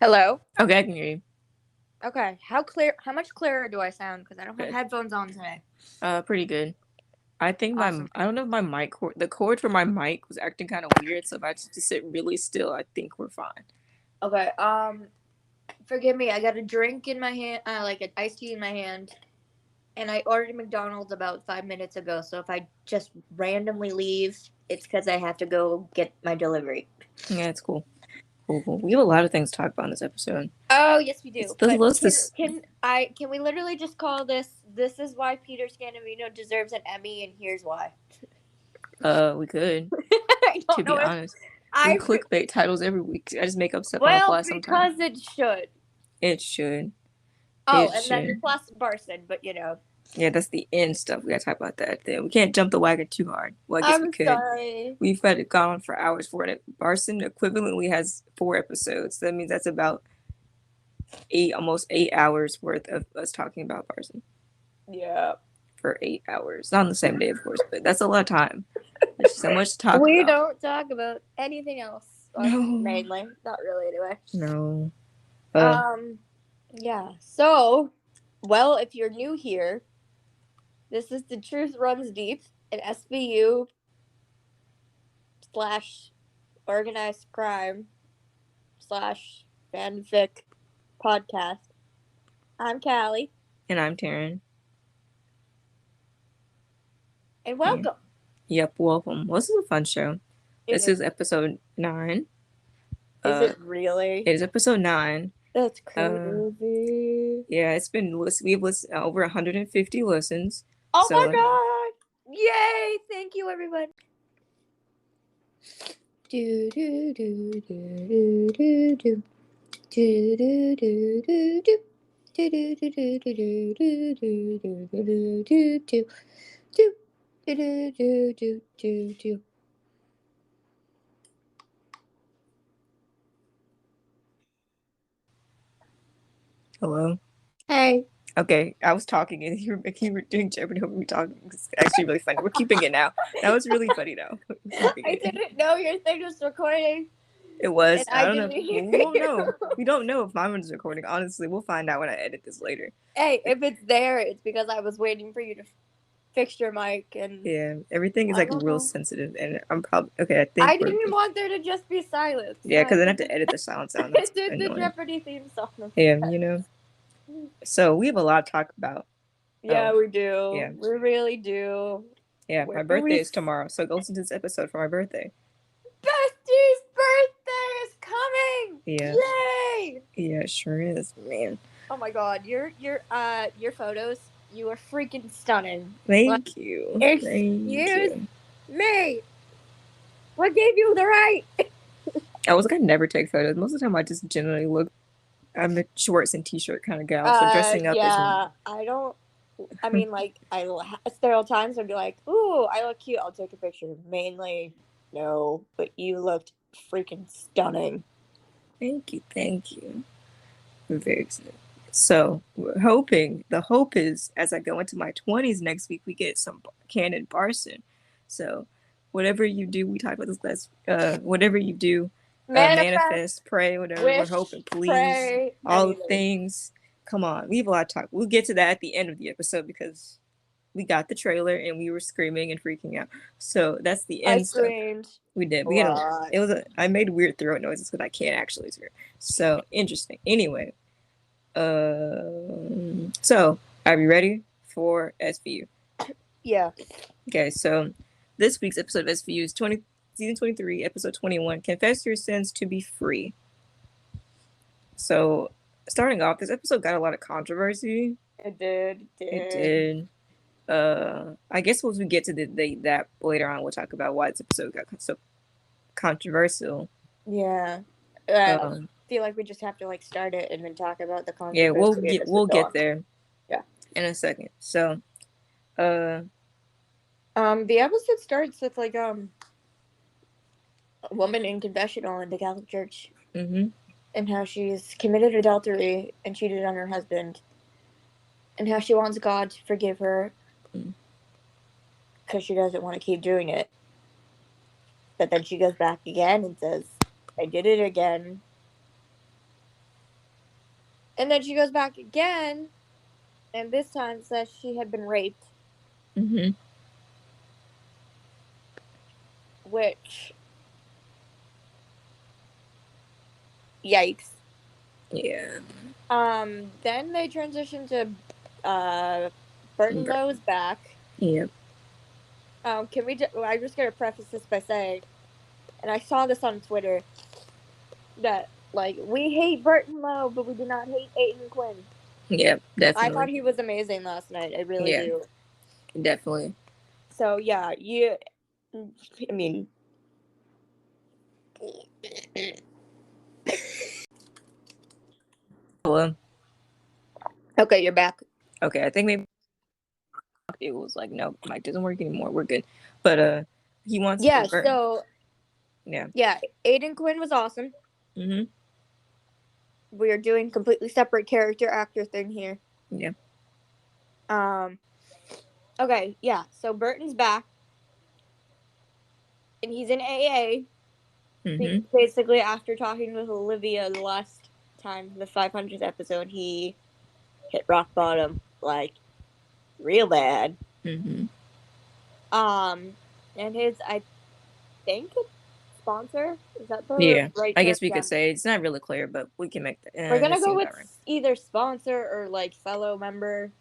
Hello? Okay, I can hear you. Okay. How much clearer do I sound? Because I don't have Good. headphones on today. Pretty good. I think Awesome. I don't know if my mic cord, the cord for my mic was acting kind of weird, so if I just sit really still, I think we're fine. Okay. Forgive me. I got a drink in my hand, like an iced tea in my hand, and I ordered McDonald's about 5 minutes ago. So if I just randomly leave, it's because I have to go get my delivery. Yeah, it's cool. Cool. We have a lot of things to talk about in this episode. Oh yes, we It's do. the But list is can we literally just call this? This is why Peter Scanavino deserves an Emmy, and here's why. we could, I to don't be know if honest. We I. clickfly titles every week. I just make up stuff on the Well, fly sometimes. because it should. It should. Oh, It and then should. plus Barson, but you know. Yeah, that's the end stuff. We gotta talk about that then. We can't jump the wagon too hard. Well, I guess we I'm could. sorry. We've had it gone on for hours for it. Barson equivalently has 4 episodes. That means that's about almost 8 hours worth of us talking about Barson Yeah. for 8 hours. Not on the same day, of course, but that's a lot of time. There's so much to talk We about. don't talk about anything else. Well, No, mainly. Not really, anyway. no. Uh, Um, yeah. So, well, if you're new here, this is The Truth Runs Deep, an SVU slash organized crime slash fanfic podcast. I'm Kalli, and I'm Terryn. and Yeah. welcome. Yep, welcome. Well, this is a fun show. It This is. is episode 9. Is Uh, it really? it is episode 9. That's Uh, crazy. yeah, it's been we've listened over 150 listens. Oh my So god! Yay! Thank you, everybody. Do do do do do do do do do do do. Do do do do do do do do do do do do do do do do do. hello. Hey, Okay, I was talking and you were doing Jeopardy over me talking. It's actually really funny. We're keeping it now. That was really funny though. I didn't know your thing was recording, It and was. I I don't know. didn't hear We won't know. you. We don't know if mine was recording. Honestly, we'll find out when I edit this later. Hey, if it's there, it's because I was waiting for you to fix your mic, and Yeah, everything is I like don't real know. sensitive, and I'm probably okay. I think I we're didn't good. want there to just be silence, Yeah, so I because I have did to edit the sound I sound. That's did the annoying. Jeopardy theme song. Yeah, you know. So we have a lot to talk about. Yeah, Oh, we do. yeah, We really do. yeah. Where My do birthday we? is tomorrow, so go listen to this episode for my birthday. Bestie's birthday is coming! Yeah, Yay! yeah, it sure is, man. Oh my god, your photos, you are freaking stunning. Like, Thank you, thank excuse you. me. What gave you the right? I was like, I never take photos. Most of the time, I just generally look. I'm a shorts and t-shirt kind of gal, so dressing up is Yeah, I don't. I mean, like, there are times I'd be like, "Ooh, I look cute. I'll take a picture." Mainly, no, but you looked freaking stunning. Thank you, thank you. I'm very excited. So we're hoping. The hope is, as I go into my 20s next week, we get some Canon Barson. So whatever you do, we talked about this last. Whatever you do, Manifest, manifest, pray, whatever. We're wish, hoping, please, pray, all the anything. things. Come on, we have a lot to talk. We'll get to that at the end of the episode because we got the trailer and we were screaming and freaking out. So that's the I end stuff. screamed We did. a We had a. lot. It was a. I made weird throat noises because I can't actually hear. So interesting. Anyway, so are you ready for SVU? Yeah. Okay, so this week's episode of SVU is season 23, episode 21. Confess your sins to be free. So starting off, this episode got a lot of controversy. It did. It did. I guess once we get to that later on, we'll talk about why this episode got so controversial. Yeah. I feel like we just have to like start it and then talk about the controversy. Yeah, we'll get there. Yeah. In a second. So, the episode starts with like a woman in confessional in the Catholic Church, mm-hmm. and how she's committed adultery and cheated on her husband, and how she wants God to forgive her because she doesn't want to keep doing it. But then she goes back again and says, "I did it again." And then she goes back again, and this time says she had been raped. Mm-hmm. Which, yikes. Yeah. Then they transition to Burton Lowe's back. Yep. Can we I'm just gonna preface this by saying, and I saw this on Twitter, that like we hate Burton Lowe, but we do not hate Aiden Quinn. Yep, I thought definitely. he was amazing last night. I really Yeah. do. Definitely. So yeah, I mean, Hello. okay, you're back. Okay, I think maybe it was like, no, mic doesn't work anymore. We're good. But he wants Yeah. to burn. So yeah, Aiden Quinn was awesome. Mm-hmm. We are doing completely separate character actor thing here. Yeah. Okay, yeah. So Burton's back, and he's in AA. Mm-hmm. Basically, after talking with Olivia the last time, the 500th episode, he hit rock bottom, like real bad. Mm-hmm. And his, I think, sponsor, is that the Yeah. right I term? guess we Yeah. could say it's not really clear, but we can make that. We're gonna It go seems with that right. either sponsor or like fellow member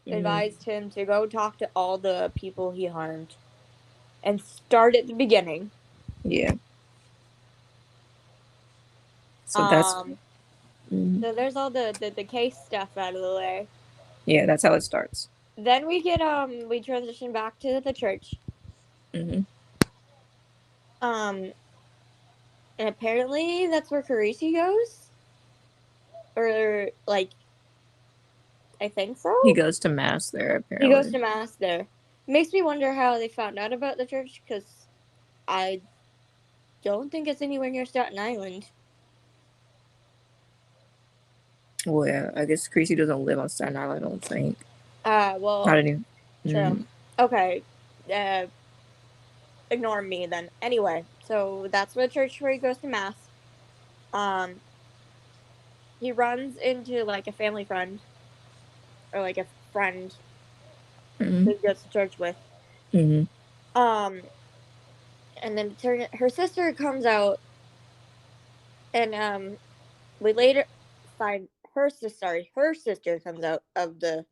Mm-hmm. advised him to go talk to all the people he harmed and start at the beginning. Yeah. So that's. Mm-hmm. So there's all the case stuff out of the way. Yeah, that's how it starts. Then we transition back to the church. Mm-hmm. And apparently that's where Carisi goes, or like, I think so. He goes to mass there, He goes apparently. to mass there. Makes me wonder how they found out about the church, because I don't think it's anywhere near Staten Island. Well, yeah, I guess Creasy doesn't live on Staten Island, I don't think. Well, Not any. true. Okay. Ignore me then. Anyway, so that's the church where he goes to mass. He runs into like a family friend, or like a friend Mm-hmm. who he goes to church with. Mm-hmm. And then her sister comes out, and we later find her sister comes out of the.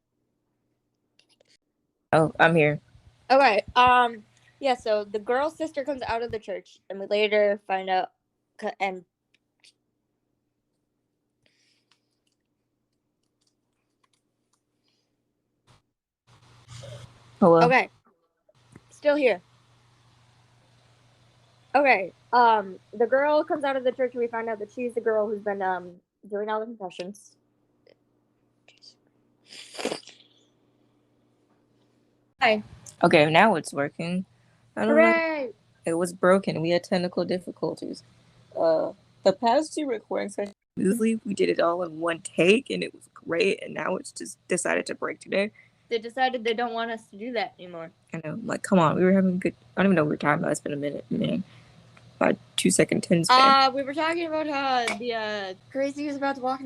Oh, I'm here. Okay. Yeah. So the girl's sister comes out of the church, and we later find out, and Hello. okay, still here. Okay. The girl comes out of the church, and we find out that she's the girl who's been doing all the confessions. Hi. Okay, now it's working. I don't know. Hooray! It was broken. We had technical difficulties. The past two recording sessions, usually we did it all in one take, and it was great. And now it's just decided to break today. They decided they don't want us to do that anymore. I know, like, come on, we were having good. I don't even know what we were talking about. It's been a minute, man. About 2 second 10 span. We were talking about how the crazy was about to walk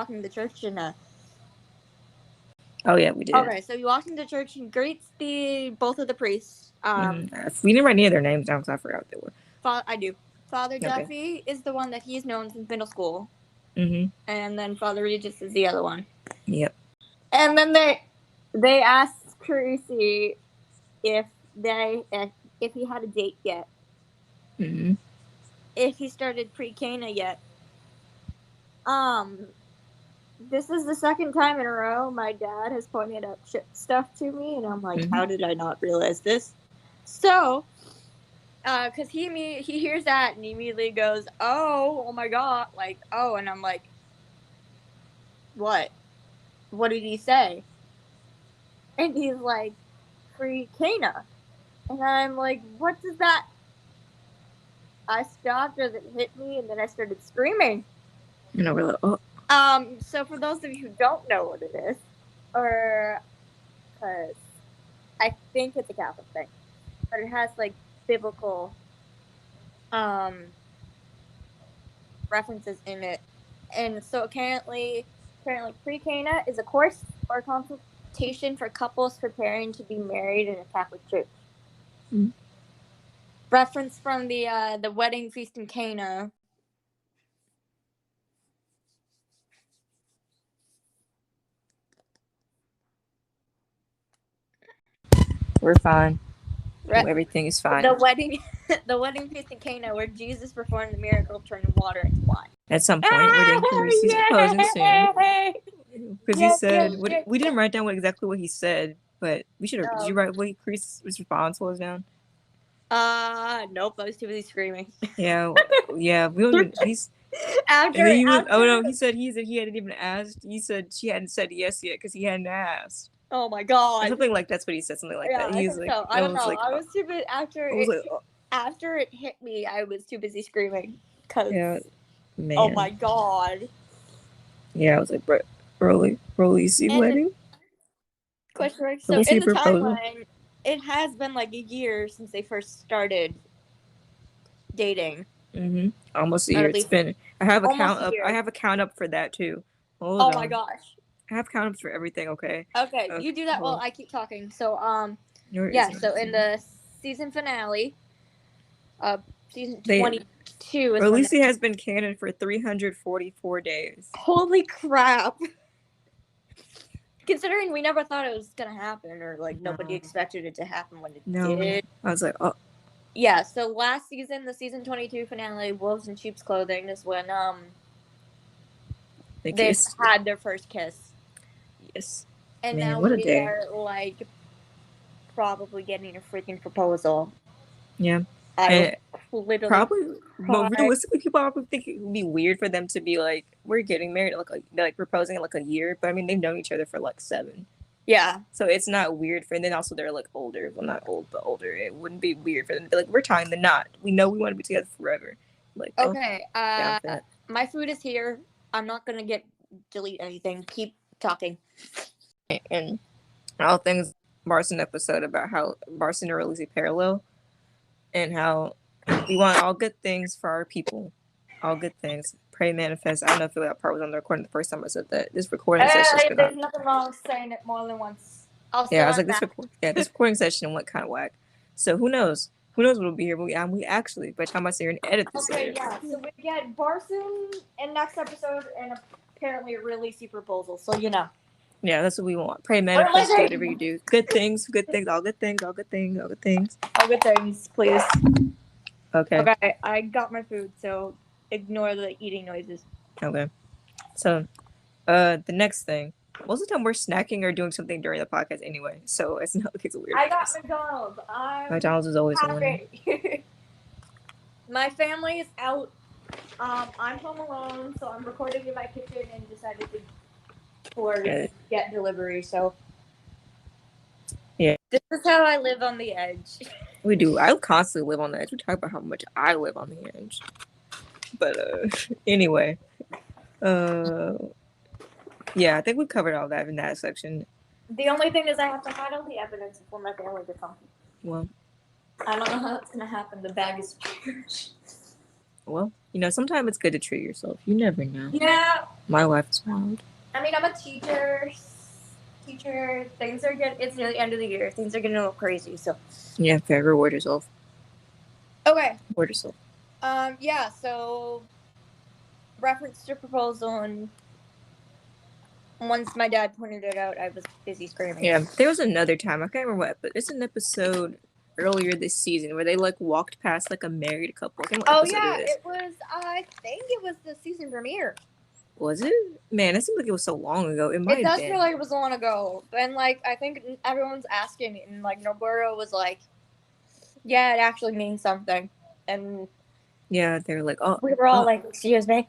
into the church, and Oh yeah, we did. okay, so he walks into church and greets both of the priests. We didn't write any of their names down because I forgot they were. I do. Father Duffy is the one that he's known since middle school. Mm-hmm. And then Father Regis is the other one. Yep. And then they asked Carisi if he had a date yet. Mm-hmm. If he started pre-Cana yet. This is the second time in a row my dad has pointed out shit stuff to me, and I'm like, how did I not realize this? So, because he hears that and he immediately goes, oh my god, like, oh, and I'm like, what did he say? And he's like, free Cana. And I'm like, what does that? I stopped as it hit me, and then I started screaming. And we're like, oh. So for those of you who don't know what it is, or because I think it's a Catholic thing, but it has like biblical references in it, And so apparently pre-Cana is a course or consultation for couples preparing to be married in a Catholic church. Mm. Reference from the wedding feast in Cana. We're fine. Everything is fine. The wedding feast in Cana, where Jesus performed the miracle turning water into wine. At some point, we're doing Clarice's proposing soon. Because he said, we didn't write down exactly what he said, but we should have. Did you write what Clarice's response was down? Nope. I was too busy screaming. Yeah. We don't. He's. He said he hadn't even asked. He said she hadn't said yes yet because he hadn't asked. Oh my god. Or something like that's what he said. Something like that. He's like, so. I don't know. I was too busy after it hit me. I was too busy screaming because. Yeah, man. Oh my god. Yeah, I was like, Rolly's wedding. Question mark. So in the timeline, it has been like a year since they first started dating. Mm-hmm. Almost a year. It's been. I have a count up. I have a count up for that too. Hold on. My gosh. I have count ups for everything. Okay. Okay, you do that while I keep talking. So So in the season finale, season 22 is. Release has been canon for 344 days. Holy crap! Considering we never thought it was gonna happen, or like nobody expected it to happen when it did. I was like, oh. Yeah, so last season, the season 22 finale, Wolves in Sheep's Clothing, is when they had their first kiss. Yes. And now we are like probably getting a freaking proposal. Yeah. I literally probably, but realistically, people probably think it would be weird for them to be like, we're getting married, like proposing in like a year. But I mean, they've known each other for like 7. Yeah. So it's not weird for, and then also they're like older. Well, not old, but older. It wouldn't be weird for them to be like, we're tying the knot. We know we want to be together forever. Like, okay. My food is here. I'm not gonna delete anything. Keep talking. And all things Barson episode about how Barson and Release parallel, and how we want all good things for our people. All good things. Pray, manifest. I don't know if that part was on the recording the first time I said that. This recording session. There's nothing wrong with saying it more than once. I was like, this recording session went kind of whack. So who knows? Who knows what will be here? But we actually, by the time I sit here and edit this. Okay, yeah. So we get Barson in next episode, and apparently a Release proposal. So you know. Yeah, that's what we want. Pray, manifest, whatever you do. Good things, all good things, all good things, all good things. All good things, please. Okay. Okay, I got my food, so ignore the eating noises. Okay. So, the next thing. Most of the time we're snacking or doing something during the podcast anyway, so it's not like it's weird. I got McDonald's. McDonald's is always one. My family is out. I'm home alone, so I'm recording in my kitchen and decided to get delivery. So yeah, this is how I live on the edge. We do. I constantly live on the edge. We talk about how much I live on the edge. But anyway, yeah, I think we covered all that in that section. The only thing is I have to hide all the evidence for my family to come. Well, I don't know how it's gonna happen. The bag is huge. Well, sometimes it's good to treat yourself. You never know. Yeah. My life is wild. I mean, I'm a teacher. Things are good. It's near the end of the year. Things are getting a little crazy. So. Yeah, fair. Reward yourself. Okay. Reward yourself. Yeah. So, reference to proposal, and once my dad pointed it out, I was busy screaming. Yeah, there was another time. I can't remember what, but it's an episode earlier this season where they walked past a married couple. Oh yeah, it was. I think it was the season premiere. Was it? Man, it seemed like it was so long ago. It might. It does feel like it was long ago, and I think everyone's asking, and Noboru was like, "Yeah, it actually means something," and yeah, they're like, "Oh." We were all like, "Excuse me."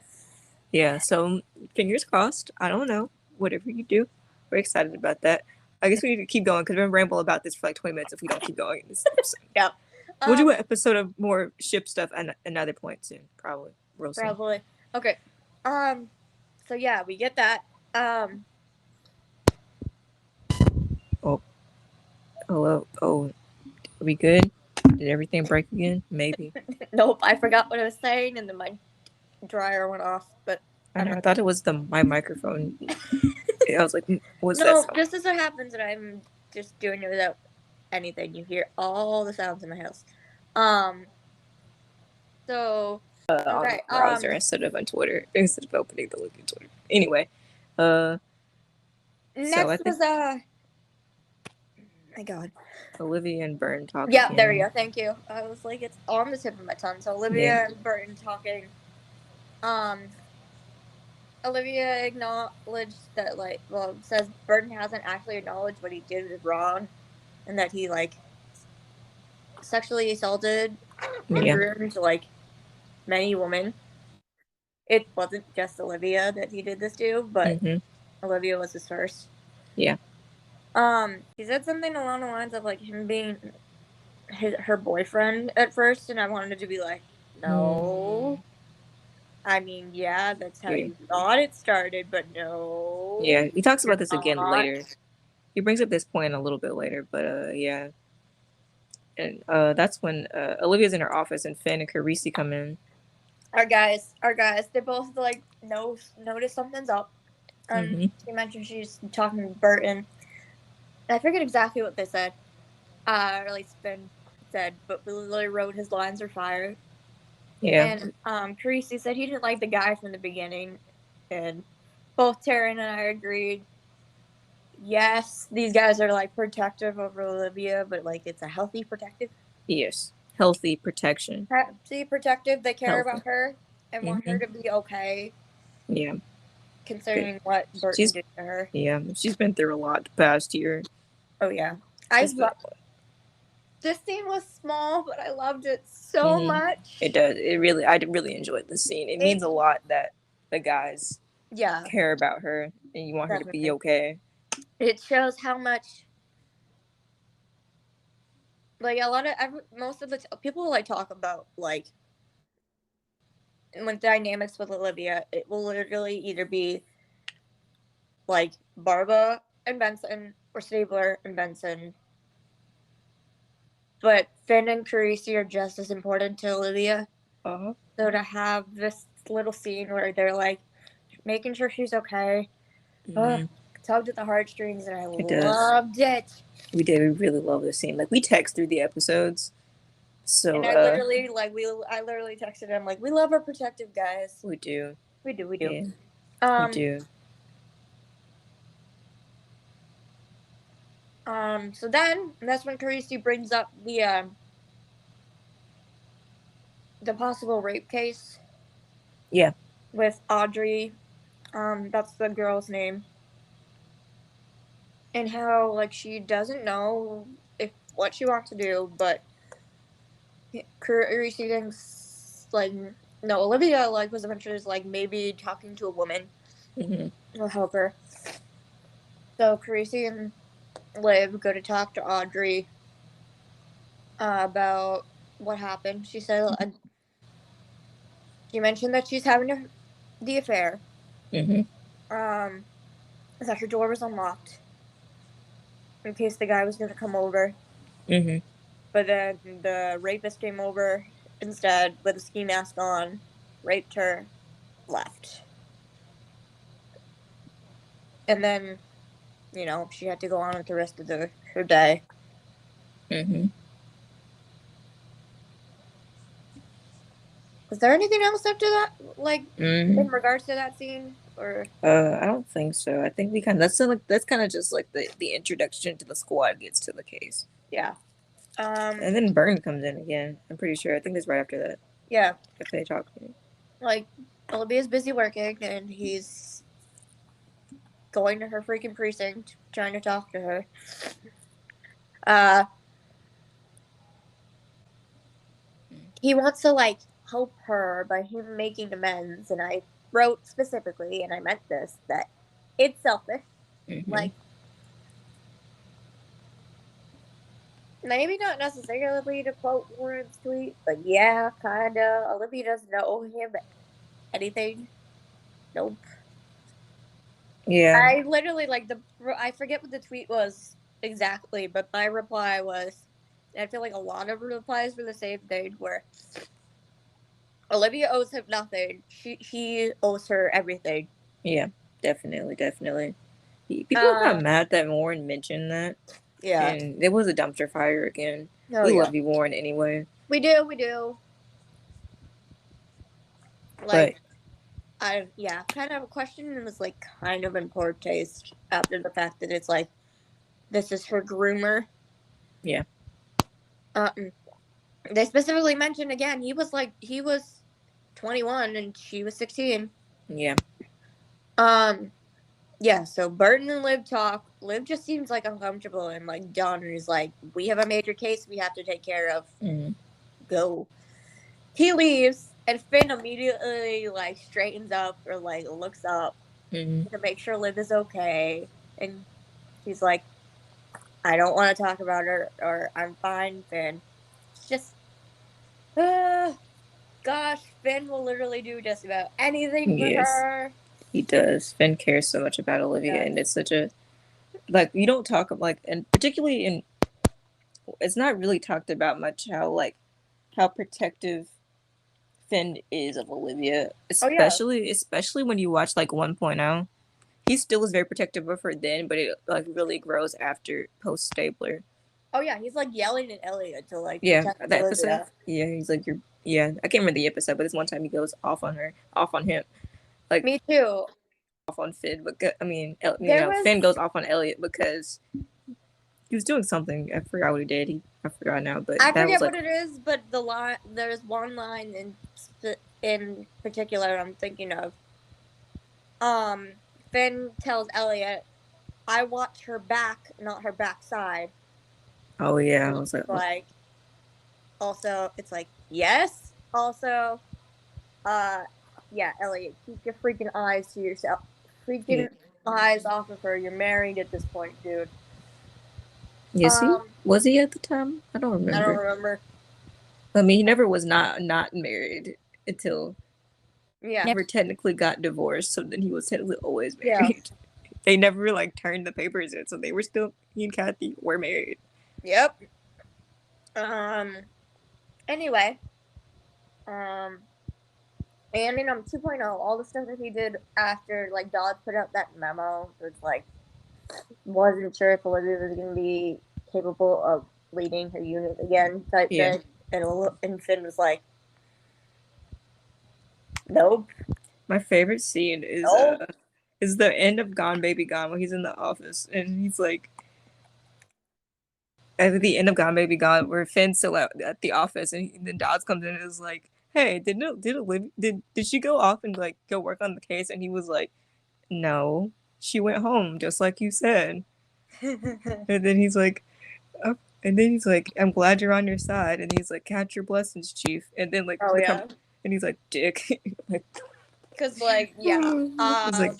Yeah. So fingers crossed. I don't know. Whatever you do, we're excited about that. I guess we need to keep going because we're gonna ramble about this for 20 minutes if we don't keep going in this episode. Yeah. We'll do an episode of more ship stuff at another point soon, probably. Probably. Okay. So yeah, we get that. Oh. Hello. Oh. Are we good? Did everything break again? Maybe. Nope. I forgot what I was saying, and then my dryer went off. But I know. I thought it was my microphone. I was like, what's that No, sound? this is what happens when I'm just doing it without anything. You hear all the sounds in my house. So On okay. the browser instead of on Twitter, instead of opening the link in Twitter. Anyway, so I Next think was my God. Olivia and Burton talk Yeah, there we again. go. Thank you. I was like, it's on the tip of my tongue. So Olivia Yeah. and Burton talking. Olivia acknowledged that, like, well, says Burton hasn't actually acknowledged what he did was wrong, and that he like sexually assaulted and Yeah. groomed like many women. It wasn't just Olivia that he did this to, but Mm-hmm. Olivia was his first. Yeah. He said something along the lines of like him being her boyfriend at first, and I wanted to be like, no. I mean, yeah, that's how Yeah. you thought it started, but no. Yeah. He talks You're about this again not. later. He brings up this point a little bit later, but yeah. And that's when Olivia's in her office and Finn and Carisi come in. Our guys, they both like notice something's up. Mm-hmm. She mentioned she's talking to Burton. I forget exactly what they said. Or at least Finn said, but Lily wrote his lines are fire. Yeah. And Carisi said he didn't like the guy from the beginning, and both Terryn and I agreed. Yes, these guys are like protective over Olivia, but like it's a healthy protective. Yes. Healthy protection. See, protective. They care Healthy. about her and want Mm-hmm. her to be okay, Yeah. concerning what Burton She's did to her. yeah. She's been through a lot the past year. Oh yeah, I It's been, love. This scene was small, but I loved it so mm-hmm. much. It does. I really enjoyed the scene. It means a lot that the guys Yeah, care about her and you want her to be definitely. okay. It shows how much, like, a lot of most of the people like talk about like when dynamics with Olivia. It will literally either be like Barba and Benson or Stabler and Benson, but Finn and Carisi are just as important to Olivia. Uh-huh. So to have this little scene where they're like making sure she's okay, Mm-hmm. tugged at the heartstrings, and I It does. loved it. We did. We really love this scene. Like we text through the episodes. So And I literally texted him like, "We love our protective guys. we do. We do. Yeah. We Um, do. So then that's when Carisi brings up the possible rape case. Yeah. With Audrey. That's the girl's name. And how like she doesn't know if what she wants to do, but Carisi thinks like no, Olivia like was eventually like maybe talking to a woman Mm-hmm. will help her. So Carisi and Liv go to talk to Audrey about what happened. She said she mentioned that she's having the affair. Mm-hmm. That her door was unlocked in case the guy was going to come over. Mm-hmm. But then the rapist came over instead with a ski mask on, raped her, left. And then, she had to go on with the rest of her day. Mm-hmm. Was there anything else after that, like Mm-hmm. in regards to that scene, or? I don't think so. I think we kind of that's kind of just like the introduction to the squad gets to the case. Yeah. And then Burn comes in again. I'm pretty sure. I think it's right after that. Yeah. If they talk. Like Olivia's busy working, and he's going to her freaking precinct, trying to talk to her. He wants to like help her by him making amends, and I wrote specifically, and I meant this, that it's selfish. Mm-hmm. Like, maybe not necessarily to quote Warren's tweet, but yeah, kinda. Olivia doesn't owe him anything. Nope. Yeah. I literally I forget what the tweet was exactly, but my reply was, I feel like a lot of replies were the same thing, where Olivia owes him nothing. He owes her everything. Yeah, definitely. People are kind of mad that Warren mentioned that. Yeah. And it was a dumpster fire again. Oh, We yeah. love you, Warren, anyway. We do. Like, kind of have a question, and it's like kind of in poor taste after the fact that it's like, this is her groomer. Yeah. They specifically mentioned again, he was 21 and she was 16. Yeah. Yeah, so Burton and Liv talk. Liv just seems like uncomfortable, and like Don is like, we have a major case we have to take care of. Go. He leaves, and Finn immediately like straightens up or like looks up to make sure Liv is okay, and he's like, I don't want to talk about her, or I'm fine, Finn. It's just, gosh, Finn will literally do just about anything for her. He does. Finn cares so much about Olivia, and it's such a like you don't talk like, and particularly in it's not really talked about much how protective Finn is of Olivia, especially when you watch like 1.0. He still is very protective of her then, but it like really grows after post Stabler. Oh yeah, he's like yelling at Elliot to like protect that Olivia. episode. Yeah, he's like you're. Yeah, I can't remember the episode, but this one time he goes off on him. Like me too. Off on Finn, but Finn goes off on Elliot because he was doing something. I forgot what he did. I forgot now, but I forget what it is. But there's one line in particular I'm thinking of. Finn tells Elliot, "I watch her back, not her backside." Oh yeah, I was like. Also, it's like yes. Also, yeah, Elliot, keep your freaking eyes to yourself. Freaking eyes off of her. You're married at this point, dude. Yes, was he at the time? I don't remember. I mean, he never was not married until never technically got divorced. So then he was technically always married. Yeah. They never like turned the papers in, so they were still he and Kathy were married. Yep. Anyway, and in 2.0, all the stuff that he did after like Dodge put out that memo, it's like wasn't sure if Olivia was going to be capable of leading her unit again type thing, and Finn was like, nope. My favorite scene is the end of Gone Baby Gone when he's in the office and he's like at the end of Gone Baby Gone where Finn's still at the office and then Dodds comes in and is like, hey, did she go off and like go work on the case? And he was like, no, she went home just like you said. And then he's like, oh. And then he's like, I'm glad you're on your side. And he's like, count your blessings, Chief. And then like, and he's like, dick. Because like, yeah. It's like,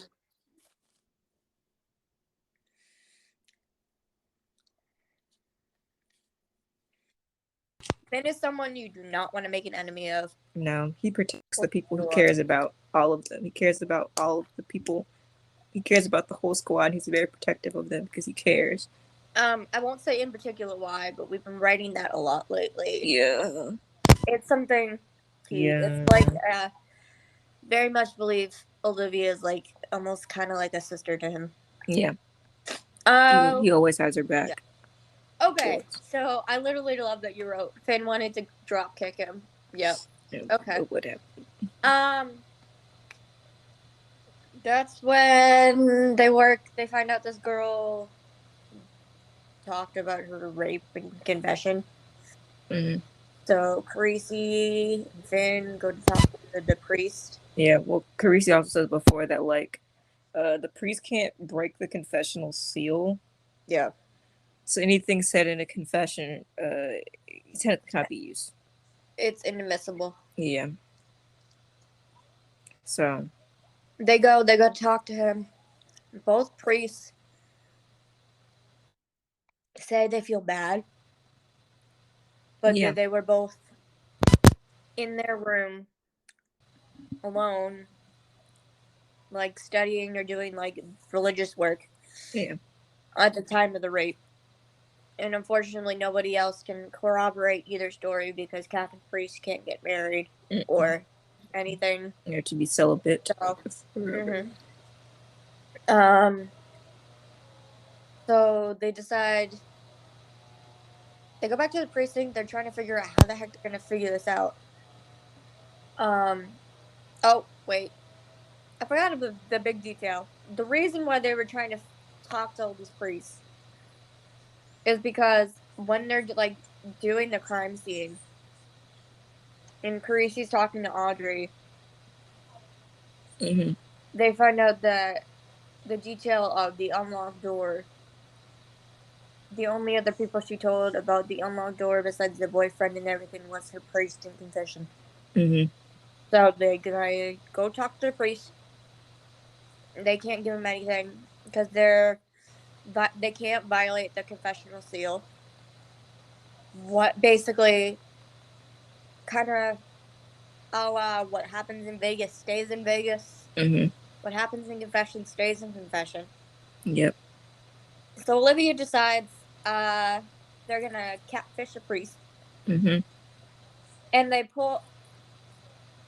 Finn is someone you do not want to make an enemy of. No, he protects the people. He cares about all of them. He cares about all of the people. He cares about the whole squad. He's very protective of them because he cares. I won't say in particular why, but we've been writing that a lot lately. Yeah. It's something it's like very much believe Olivia is like almost kind of like a sister to him. Yeah. He always has her back. Yeah. Okay, so I literally love that you wrote Finn wanted to drop kick him. Yep. Okay. It would have. That's when they find out this girl talked about her rape and confession. Mm-hmm. So Carisi and Finn go to talk to the priest. Yeah, well, Carisi also says before that like the priest can't break the confessional seal. Yeah. So anything said in a confession cannot be used. It's inadmissible. Yeah. So they go to talk to him. Both priests say they feel bad, but they were both in their room alone, like studying or doing like religious work. Yeah. At the time of the rape. And unfortunately, nobody else can corroborate either story because Catholic priests can't get married or anything. Yeah, to be celibate. So, so they decide, they go back to the precinct. They're trying to figure out how the heck they're gonna figure this out. Oh wait, I forgot the big detail. The reason why they were trying to talk to all these priests is because when they're like doing the crime scene, and Carisi's talking to Audrey, they find out that the detail of the unlocked door. The only other people she told about the unlocked door, besides the boyfriend and everything, was her priest in confession. So they go talk to the priest. They can't give him anything because they can't violate the confessional seal. What basically kind of what happens in Vegas stays in Vegas. What happens in confession stays in confession. Yep. So Olivia decides they're gonna catfish a priest. And they pull.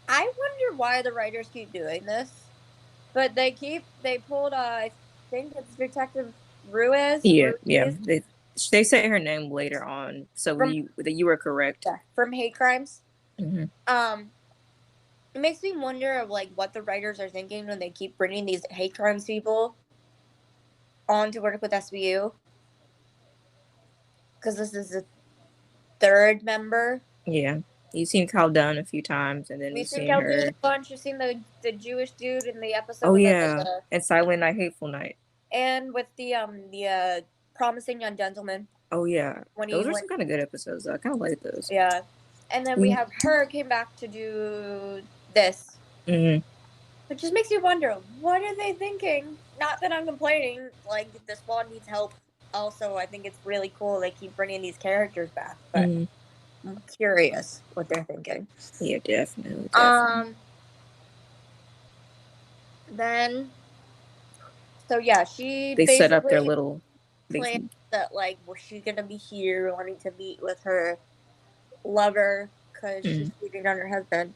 I wonder why the writers keep doing this, but they pulled. I think it's Detective Ruiz. Yeah, yeah. They say her name later on, so from you were correct. From Hate Crimes. It makes me wonder of like what the writers are thinking when they keep bringing these hate crimes people on to work with SVU, because this is the third member. Yeah, you've seen Kyle Dunn a few times, and then We've you've seen seen Cal her. a bunch. You've seen the Jewish dude in the episode. Oh with yeah, and Silent Night, Hateful Night, and with the Promising Young Gentleman. Oh yeah, when those are some kind of good episodes. I kind of like those. Yeah, and then we have her came back to do this. It just makes you wonder, what are they thinking? Not that I'm complaining, like, the squad needs help. Also, I think it's really cool they keep bringing these characters back, but I'm curious what they're thinking. Yeah, definitely. Then, so yeah, they set up their little plan that, like, was she gonna be here wanting to meet with her lover because she's cheating on her husband.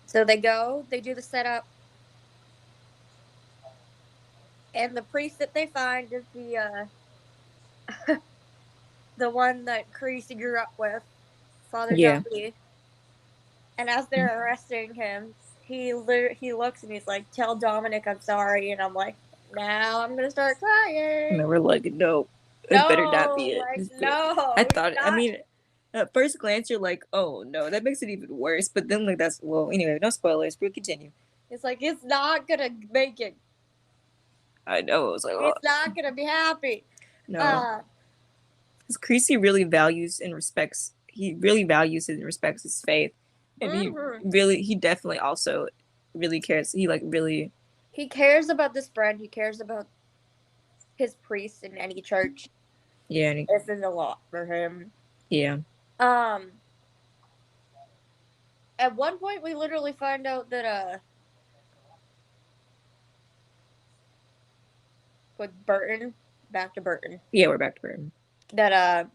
So they do the setup, and the priest that they find is the the one that Carisi grew up with, Father John Lee. And as they're arresting him, he looks and he's like, "Tell Dominic I'm sorry," and I'm like, now I'm gonna start crying. And we're like, no, it better not be it. Like, no. I thought, I mean, at first glance, you're like, oh no, that makes it even worse. But then, like, that's, well, anyway, no spoilers. We'll continue. It's like, it's not gonna make it. I know. It was like, oh. It's not gonna be happy. No. Because Creasy really values and respects, he really values and respects his faith. And he definitely also really cares. He cares about this friend. He cares about his priest in any church. Yeah. This is a lot for him. Yeah. At one point, we literally find out that, with Burton, back to Burton. Yeah, we're back to Burton. That,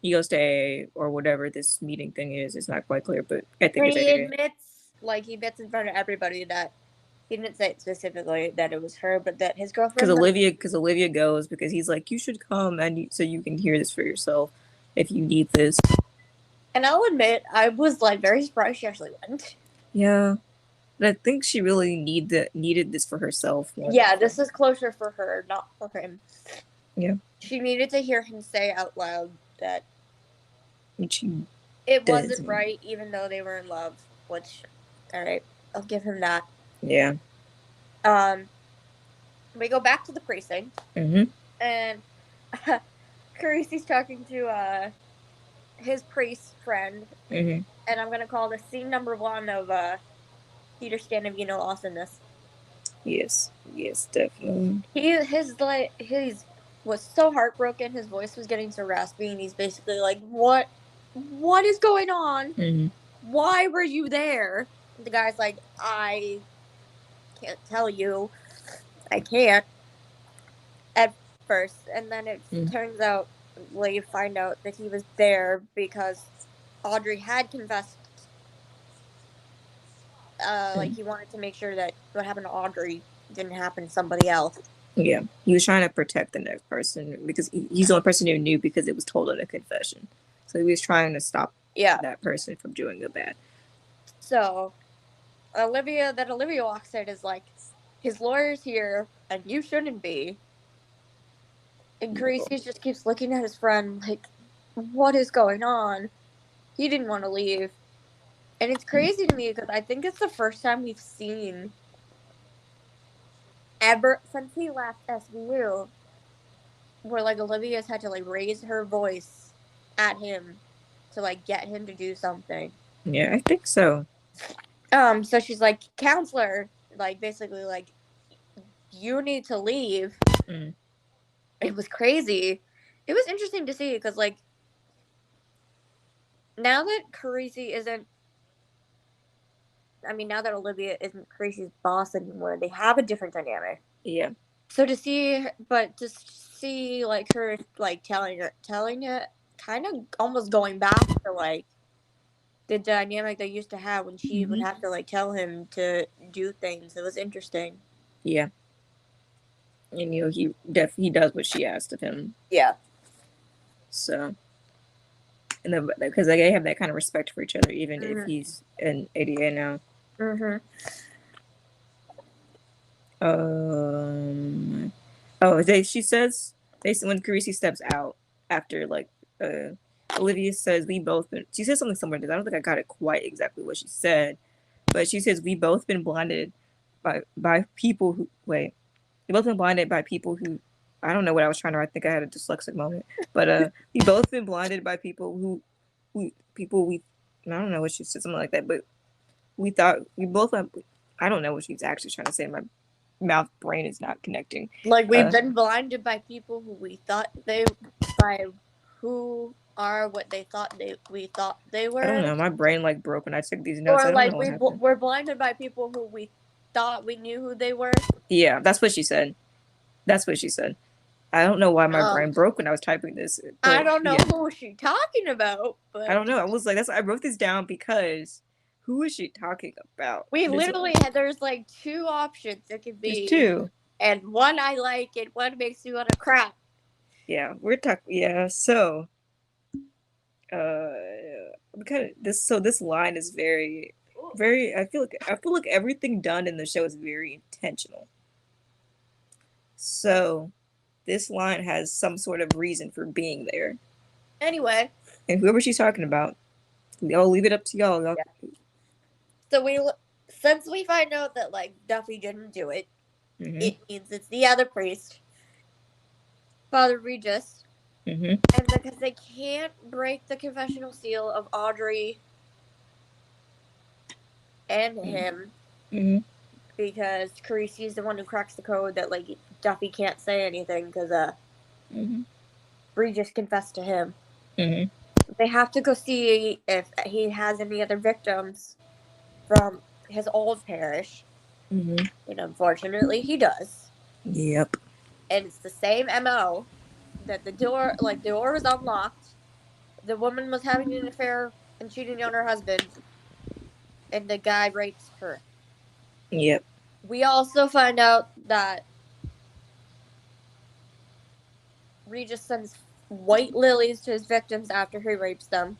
he goes to AA or whatever this meeting thing is. It's not quite clear, but I think he admits in front of everybody that he didn't say it specifically that it was her, but that his girlfriend. Because Olivia goes because he's like, you should come so you can hear this for yourself if you need this. And I'll admit, I was like very surprised she actually went. Yeah, but I think she really needed this for herself. Yeah, this is closer for her, not for him. Yeah, she needed to hear him say out loud that it wasn't right, even though they were in love. Which, all right, I'll give him that. Yeah. We go back to the precinct, and Carisi's talking to his priest friend, and I'm gonna call this scene number 1 of Peter Scanavino awesomeness. Yes, definitely. He was so heartbroken. His voice was getting so raspy, and he's basically like, "What is going on? Why were you there?" The guy's like, "I can't tell you. I can't." At first, and then it turns out, you find out that he was there because Audrey had confessed Like he wanted to make sure that what happened to Audrey didn't happen to somebody else. Yeah, he was trying to protect the next person because he's the only person who knew because it was told in a confession. So he was trying to stop that person from doing the bad. So Olivia walks in is like, his lawyer's here and you shouldn't be. And Gracie just keeps looking at his friend like, what is going on? He didn't want to leave. And it's crazy to me because I think it's the first time we've seen ever since he left SVU where like Olivia's had to like raise her voice at him to like get him to do something. Yeah, I think so. So she's like, counselor, like basically like, you need to leave. It was crazy. It was interesting to see because like now that now that Olivia isn't Carisi's boss anymore, they have a different dynamic. Yeah. So to see like her like telling it, kind of almost going back to like the dynamic they used to have when she would have to like tell him to do things. It was interesting. Yeah. And he does what she asked of him. Yeah. So, and then because they have that kind of respect for each other, even if he's an ADA now. She says when Carisi steps out after like Olivia says she says something similar to that. I don't think I got it quite exactly what she said, but she says we both been blinded by people who we both been blinded by people who I don't know what I was trying to write. I think I had a dyslexic moment, but we both been blinded by people who I don't know what she said, something like that, but we thought we both I don't know what she's actually trying to say. My mouth brain is not connecting. Like we've been blinded by people who are what we thought they were. I don't know. My brain like broke when I took these notes. Or like we're blinded by people who we thought we knew who they were. Yeah, that's what she said. I don't know why my brain broke when I was typing this. I don't know who was she talking about, but I don't know. I was like, I wrote this down because who is she talking about? We literally there's like two options it could be. There's two. And one I like and one makes me want to cry. Yeah, we're talking. Yeah, so this line is very, very. I feel like everything done in the show is very intentional. So, this line has some sort of reason for being there. Anyway, and whoever she's talking about, I'll leave it up to y'all. Yeah. So since we find out that like Duffy didn't do it, it means it's the other priest, Father Regis. And because they can't break the confessional seal of Audrey and him, because Carisi is the one who cracks the code that like Duffy can't say anything because Regis confessed to him. They have to go see if he has any other victims from his old parish. And unfortunately, he does. Yep. And it's the same MO. That the door was unlocked. The woman was having an affair and cheating on her husband. And the guy rapes her. Yep. We also find out that Regis sends white lilies to his victims after he rapes them.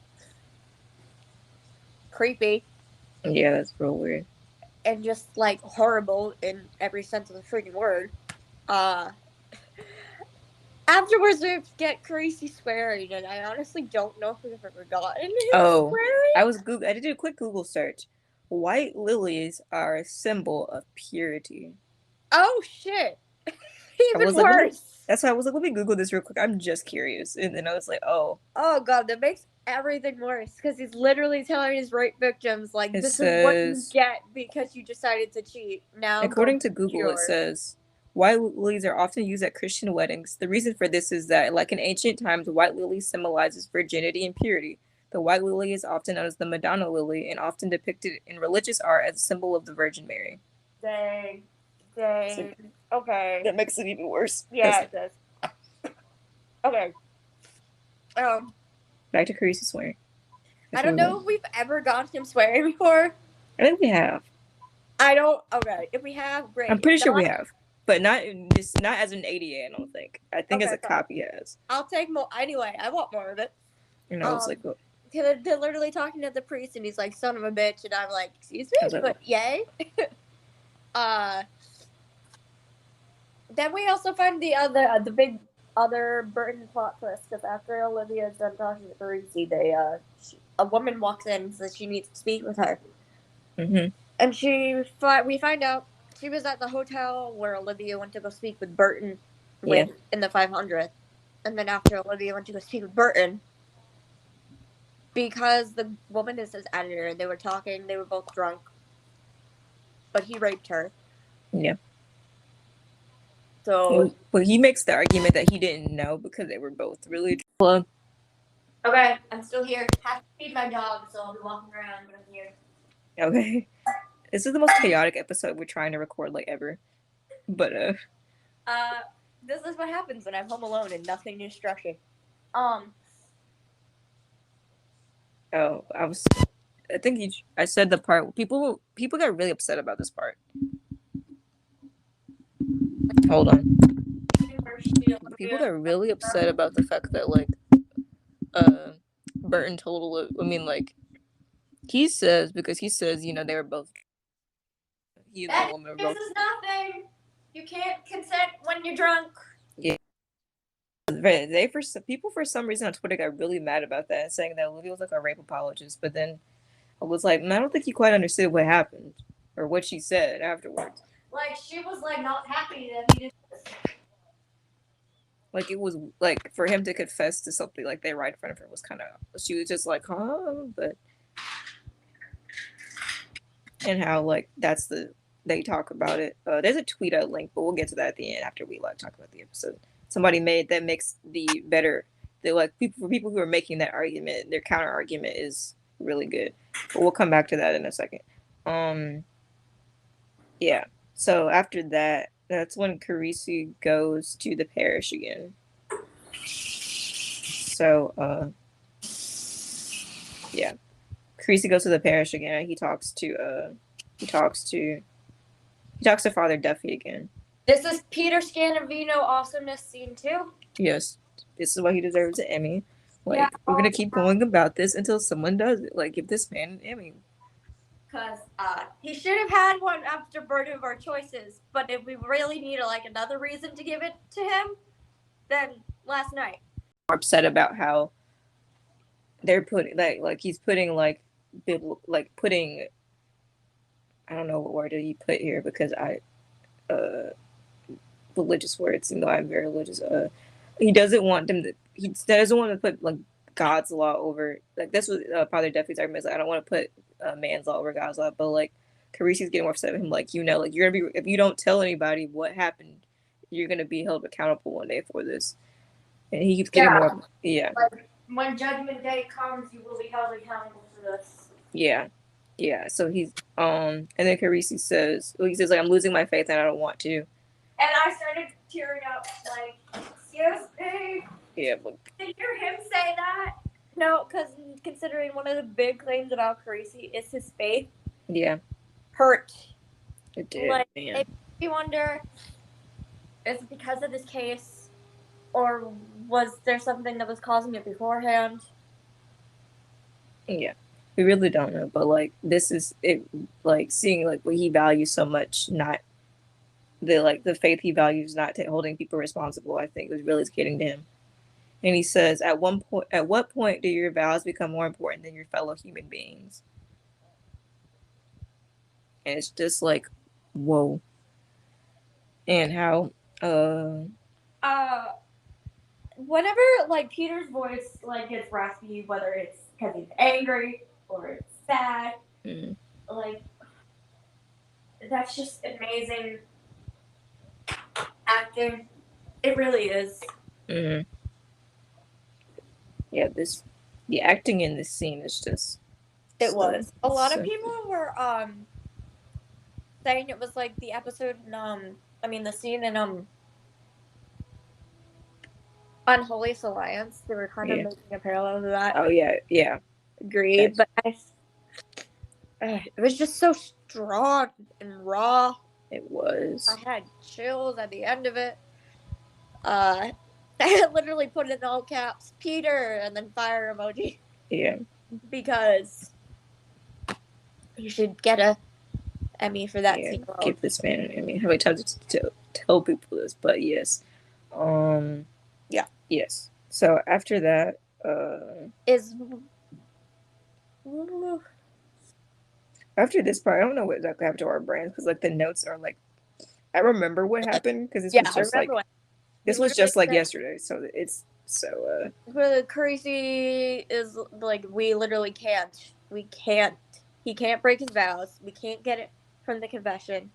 Creepy. Yeah, that's real weird. And just like horrible in every sense of the freaking word. Afterwards, we get Carisi swearing, and I honestly don't know if we've ever gotten him swearing. I did a quick Google search. White lilies are a symbol of purity. Oh shit! Even worse. That's why I was like, let me Google this real quick. I'm just curious, and then I was like, oh. Oh god, that makes everything worse because he's literally telling his rape victims like, "This is what you get because you decided to cheat." Now, according to Google, it says. White lilies are often used at Christian weddings. The reason for this is that, like in ancient times, white lily symbolizes virginity and purity. The white lily is often known as the Madonna lily and often depicted in religious art as a symbol of the Virgin Mary. Dang. Okay. That makes it even worse. Yeah, it does. Okay. Back to Carisi swearing. I don't know if we've ever gotten him swearing before. I think we have. I don't. Okay, if we have, great. I'm pretty sure we have, but not as an ADA. I don't think. I think as a fine. copy has. I'll take more. Anyway, I want more of it. It's like They're literally talking to the priest, and he's like, "Son of a bitch," and I'm like, "Excuse me," like, but yay. Then we also find the big other Burton plot twist because after Olivia's done talking to Parisi, a woman walks in and says she needs to speak with her, and we find out she was at the hotel where Olivia went to go speak with Burton in the 500th, and then after Olivia went to go speak with Burton, because the woman is his editor, and they were talking, they were both drunk, but he raped her. Yeah. So, well, he makes the argument that he didn't know because they were both really drunk. Okay, I'm still here. Have to feed my dog, so I'll be walking around, but I'm here. Okay. This is the most chaotic episode we're trying to record like ever. But this is what happens when I'm home alone and nothing is structured. I think I said the part people got really upset about this part. Hold on. People got really upset about the fact that like Burton told he says they were both That is nothing. You can't consent when you're drunk. Yeah. People for some reason on Twitter got really mad about that, saying that Olivia was like a rape apologist, but then I was like, I don't think you quite understood what happened or what she said afterwards. Like she was like not happy that he did this. Like it was like for him to confess to something like that right in front of her was kind of, she was just like, huh, but and how like they talk about it. There's a tweet I link, but we'll get to that at the end after we like talk about the episode. Somebody made that makes the better. They like people who are making that argument, their counter argument is really good. But we'll come back to that in a second. Yeah. So after that, that's when Carisi goes to the parish again. So yeah. Carisi goes to the parish again. He talks to Father Duffy again. This is Peter Scanavino awesomeness scene too. Yes. This is why he deserves an Emmy. Like, we're gonna keep going about this until someone does it. Like, give this man an Emmy. Because he should have had one after Burden of Our Choices, but if we really need another reason to give it to him, then last night. I'm upset about how they're putting he's putting putting, I don't know what word he put here because religious words, even though I'm very religious. He doesn't want to put like God's law over, like that's what Father Duffy's argument is. Like, I don't want to put man's law over God's law, but like Carisi's getting more upset with him. Like, you're gonna be, if you don't tell anybody what happened, you're gonna be held accountable one day for this. And he keeps getting more. Yeah. Like, when Judgment Day comes, you will be held accountable for this. Yeah. Yeah. So he's and then Carisi says, like, I'm losing my faith and I don't want to. And I started tearing up, like, excuse me. Yeah, but did you hear him say that? No, because considering one of the big claims about Carisi is his faith. Yeah. Hurt. It did. Like, it makes me wonder, is it because of this case, or was there something that was causing it beforehand? Yeah. We really don't know, but like this is it, like seeing like what he values so much, not the faith he values, not holding people responsible. I think was really getting to him. And he says, at what point do your vows become more important than your fellow human beings? And it's just like, whoa. And how whenever like Peter's voice like gets raspy, whether it's because he's angry or it's sad, like that's just amazing acting. It really is. Yeah, the acting in this scene is just. It was. A lot of people were saying it was like the episode in the scene in Unholy Alliance. They were kind of making a parallel to that. Oh yeah. Agreed. But It was just so strong and raw. It was. I had chills at the end of it. I literally put it in all caps, Peter, and then fire emoji. Yeah. Because you should get a Emmy for that scene alone. Give this man an Emmy. How many times to tell people this? But yes. Yeah. Yes. So after that, after this part, I don't know what exactly happened to our brains because like the notes are like, I remember what happened because this was just like this was just like yesterday. So it's so. Crazy is like we literally can't. We can't. He can't break his vows. We can't get it from the confession.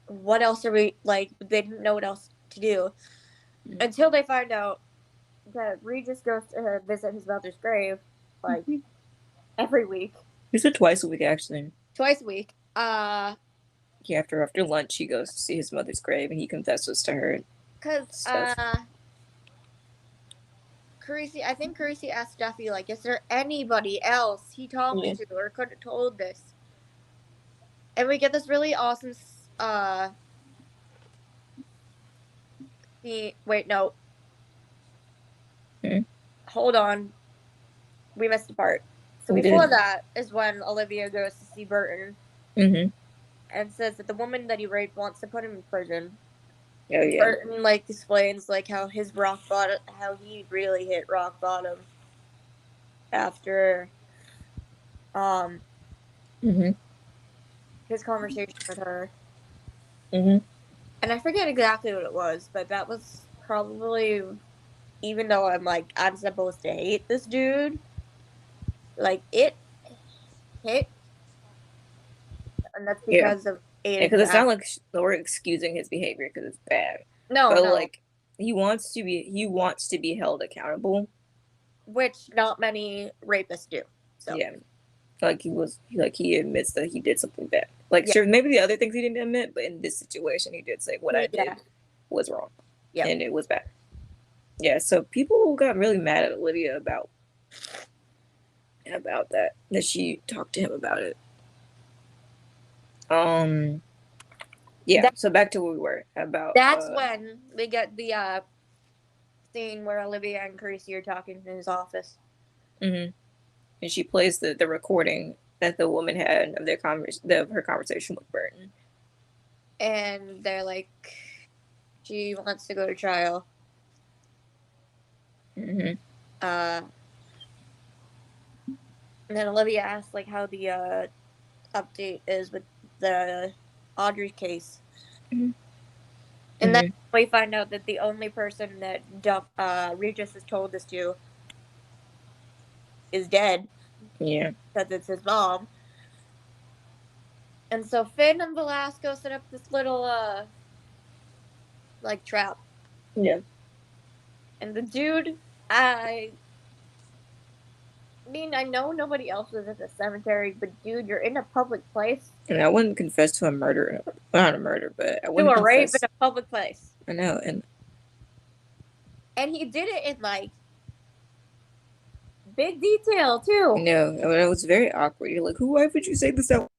What else are we like? They didn't know what else to do until they find out that Regis goes to visit his mother's grave like every week. He said twice a week actually. Twice a week. Yeah, after lunch, he goes to see his mother's grave and he confesses to her. Because Carisi, I think Carisi asked Duffy, like, is there anybody else he talked to or could have told this? And we get this really awesome wait, no. Hold on. We missed a part. So before that is when Olivia goes to see Burton. And says that the woman that he raped wants to put him in prison. Oh yeah. Burton like explains like how his rock bottom, how he really hit rock bottom after his conversation with her. And I forget exactly what it was, but that was probably, even though I'm supposed to hate this dude, like it hit, and that's because of Aiden's because it's not like we're excusing his behavior because it's bad. No, but like he wants to be held accountable, which not many rapists do. So yeah, like he admits that he did something bad. Like sure, maybe the other things he didn't admit, but in this situation he did say what I did was wrong, and it was bad. Yeah, so people got really mad at Olivia about that she talked to him about it. Yeah, so back to where we were about. That's when we get the scene where Olivia and Carisi are talking in his office. And she plays the recording that the woman had of her conversation with Burton. And they're like, she wants to go to trial. And then Olivia asks like how the update is with the Audrey case. And then we find out that the only person that Regis has told this to is dead. Yeah. Because it's his mom. And so Finn and Velasco set up this little like trap. Yeah. And the dude, I mean, I know nobody else was at the cemetery, but dude, you're in a public place. And I wouldn't confess to a murder. Not a murder, but I wouldn't confess to a rape in a public place. I know, and he did it in like big detail too. No, it was very awkward. You're like, why would you say this out?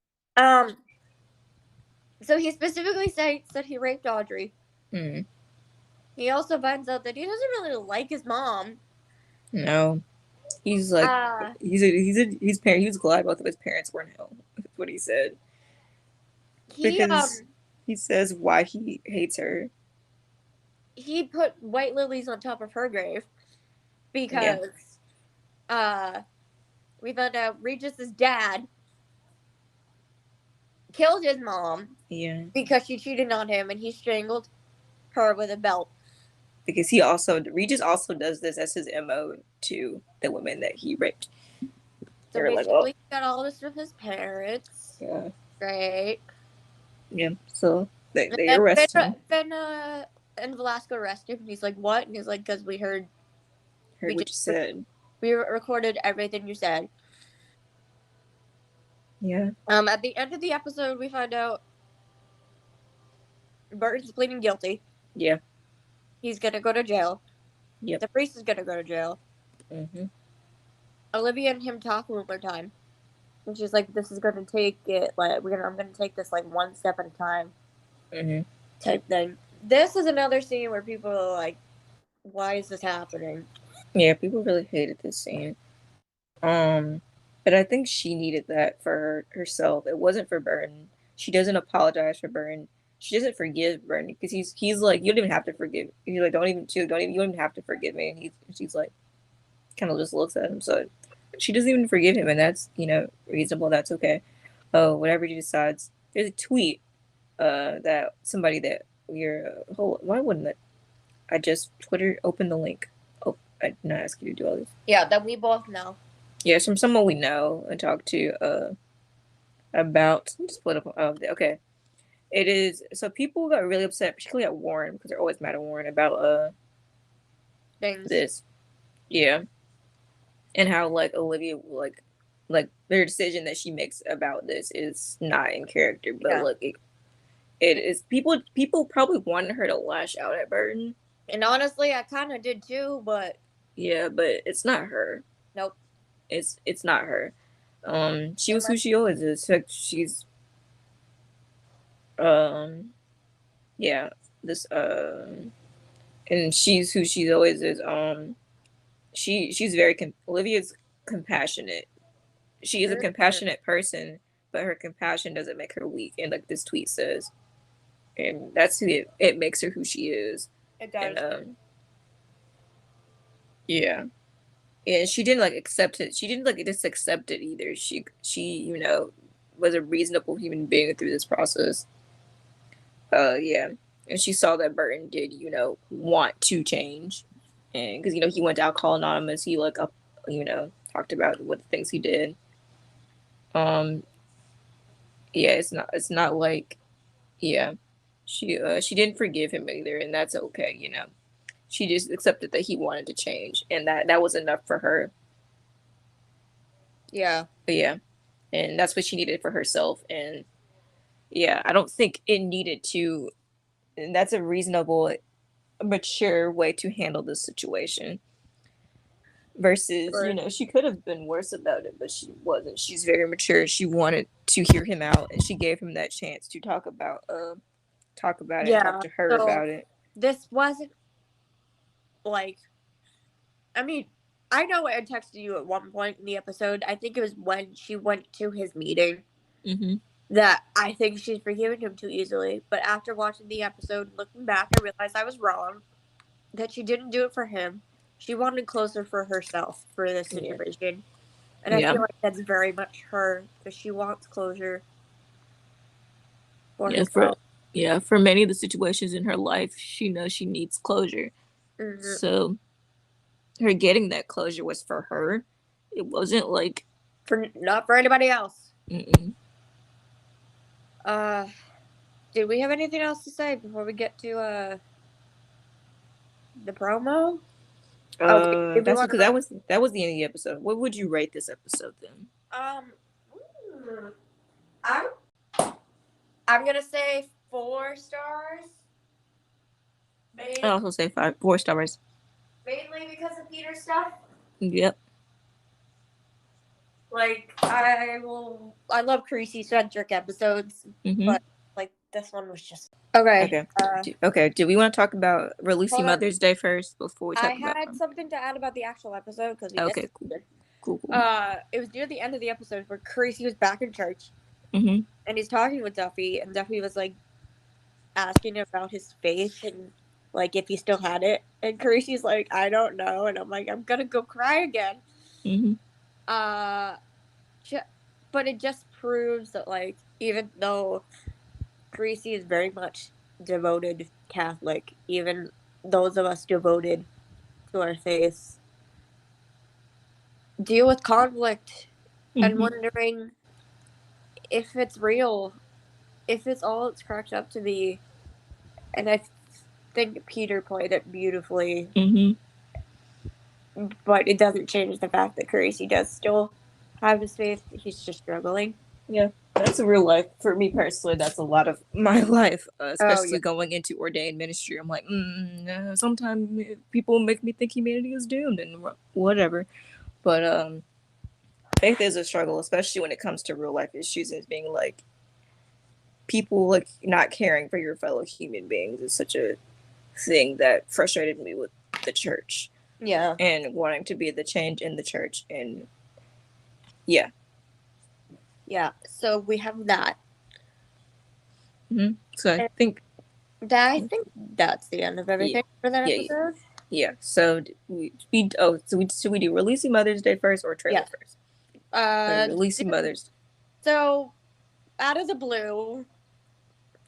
So he specifically states that he raped Audrey. He also finds out that he doesn't really like his mom. No. He's like, he's glad both of his parents were in hell. That's what he said. Because he says why he hates her. He put white lilies on top of her grave because we found out Regis's dad killed his mom. Yeah. Because she cheated on him and he strangled her with a belt. Because Regis also does this as his MO to the women that he raped. So basically, he got all this from his parents. Yeah. Right. Yeah. So they arrest him. Then and Velasco arrest him and he's like, what? And he's like, because we heard what you said. We recorded everything you said. Yeah. At the end of the episode, we find out Burton's pleading guilty. Yeah. He's gonna go to jail. Yep. The priest is gonna go to jail. Olivia and him talk one more time. And she's like, "This is gonna take it. Like, I'm gonna take this like one step at a time." Type thing. This is another scene where people are like, "Why is this happening?" Yeah, people really hated this scene. But I think she needed that for herself. It wasn't for Burton. She doesn't apologize for Burton. She doesn't forgive Burton because he's like, you don't even have to forgive. He's like, you don't even have to forgive me. And she's like, kind of just looks at him. So she doesn't even forgive him, and that's reasonable. That's okay. Oh, whatever he decides. There's a tweet that somebody that why wouldn't it? I just Twitter opened the link. Oh, I did not ask you to do all this. Yeah, that we both know. Yeah, it's from someone we know and talked to about. Let me just pull it up. Okay. It is so people got really upset, particularly at Warren, because they're always mad at Warren about Things. this. Yeah. And how like Olivia like their decision that she makes about this is not in character, but like it is people probably wanted her to lash out at Burton. And honestly, I kind of did too, but yeah, but it's not her. Nope. It's not her. She was who she always is. She's yeah, this and she's who she always is. She's very Olivia's compassionate. She is a compassionate person, but her compassion doesn't make her weak, and like this tweet says, and that's who it makes her who she is. It does. And, yeah. And she didn't like accept it. She didn't like just accept it either. She was a reasonable human being through this process. Yeah. And she saw that Burton did, want to change. And because, he went to Alcohol Anonymous, he like talked about what the things he did. Yeah, it's not like, yeah. She didn't forgive him either, and that's okay, She just accepted that he wanted to change, and that was enough for her. Yeah. But yeah. And that's what she needed for herself. And yeah, I don't think it needed to, and that's a reasonable, mature way to handle this situation. Versus, she could have been worse about it, but she wasn't. She's very mature. She wanted to hear him out, and she gave him that chance to talk about it and talk to her about it. This wasn't like, I mean, I know I texted you at one point in the episode. I think it was when she went to his meeting. Mm-hmm. That I think she's forgiven him too easily. But after watching the episode, looking back, I realized I was wrong. That she didn't do it for him. She wanted closer for herself for this situation. And I feel like that's very much her, because she wants closure for herself. For many of the situations in her life, she knows she needs closure. Mm-hmm. So her getting that closure was for her. It wasn't like not for anybody else. Mm-mm. Did we have anything else to say before we get to the promo? That's because that was the end of the episode. What would you rate this episode then? I'm gonna say 4 stars. I also say 4 stars. Mainly because of Peter's stuff. Yep. Like I love Creasy-centric episodes, but like this one was just okay. Okay. Do we want to talk about releasing Mother's Day first before we talk about? I had something to add about the actual episode because cool. It was near the end of the episode where Creasy was back in church, and he's talking with Duffy, and Duffy was like asking about his faith and like if he still had it, and Creasy's like, I don't know, and I'm like, I'm gonna go cry again. But it just proves that like even though Creasy is very much devoted Catholic, even those of us devoted to our faith deal with conflict and wondering if it's real, if it's all it's cracked up to be. And I think Peter played it beautifully. But it doesn't change the fact that Creasy does still have his faith. He's just struggling. Yeah, that's a real life. For me personally, that's a lot of my life, especially going into ordained ministry. I'm like, sometimes people make me think humanity is doomed and whatever. But Faith is a struggle, especially when it comes to real life issues and being like people like not caring for your fellow human beings is such a thing that frustrated me with the church. Yeah. And wanting to be the change in the church. And yeah. Yeah. So we have that. Mm-hmm. So I think that's the end of everything for that episode. Yeah. So should we do releasing Mother's Day first or trailer first? Releasing Mother's. So out of the blue.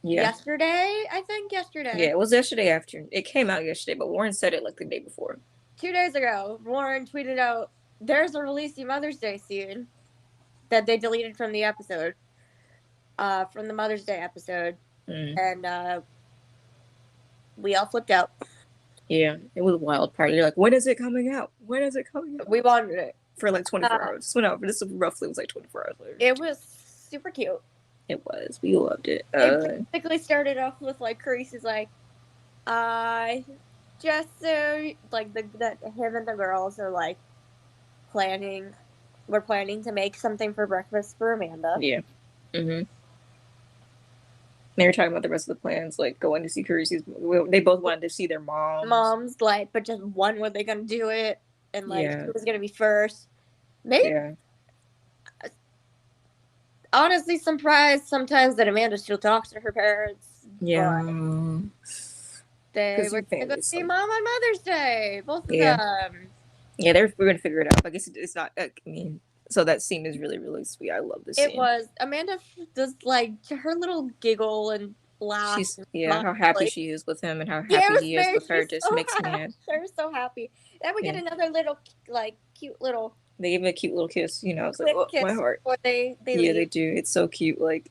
Yeah. Yesterday. Yeah, it was yesterday after. It came out yesterday, but Warren said it like the day before. 2 days ago, Warren tweeted out, "There's a releasing Mother's Day scene that they deleted from the episode, from the Mother's Day episode," and we all flipped out. Yeah, it was a wild party. You're like, when is it coming out? When is it coming out? We wanted it for like 24 hours. This went out. This roughly was like 24 hours later. It was super cute. It was. We loved it. It basically started off with like Carice's like, just so like that him and the girls are like we're planning to make something for breakfast for Amanda. Yeah. Mm-hmm. They were talking about the rest of the plans, like going to see Carice's. They both wanted to see their moms. Like, but just when were they gonna do it? And like, who was gonna be first? Maybe. Yeah. Honestly, surprised sometimes that Amanda still talks to her parents. Yeah. They were going to go see Mom on Mother's Day. Both of them. Yeah, we're going to figure it out. I guess it's not, I mean, so that scene is really, really sweet. I love this scene. It was. Amanda does, like, to her little giggle and laugh. How happy she is with him and how happy he is with her just makes me mad. They're so happy. Then we get another little, like, cute little... They give him a cute little kiss, you know. It's like, oh, my heart. Before they leave. They do. It's so cute. Like,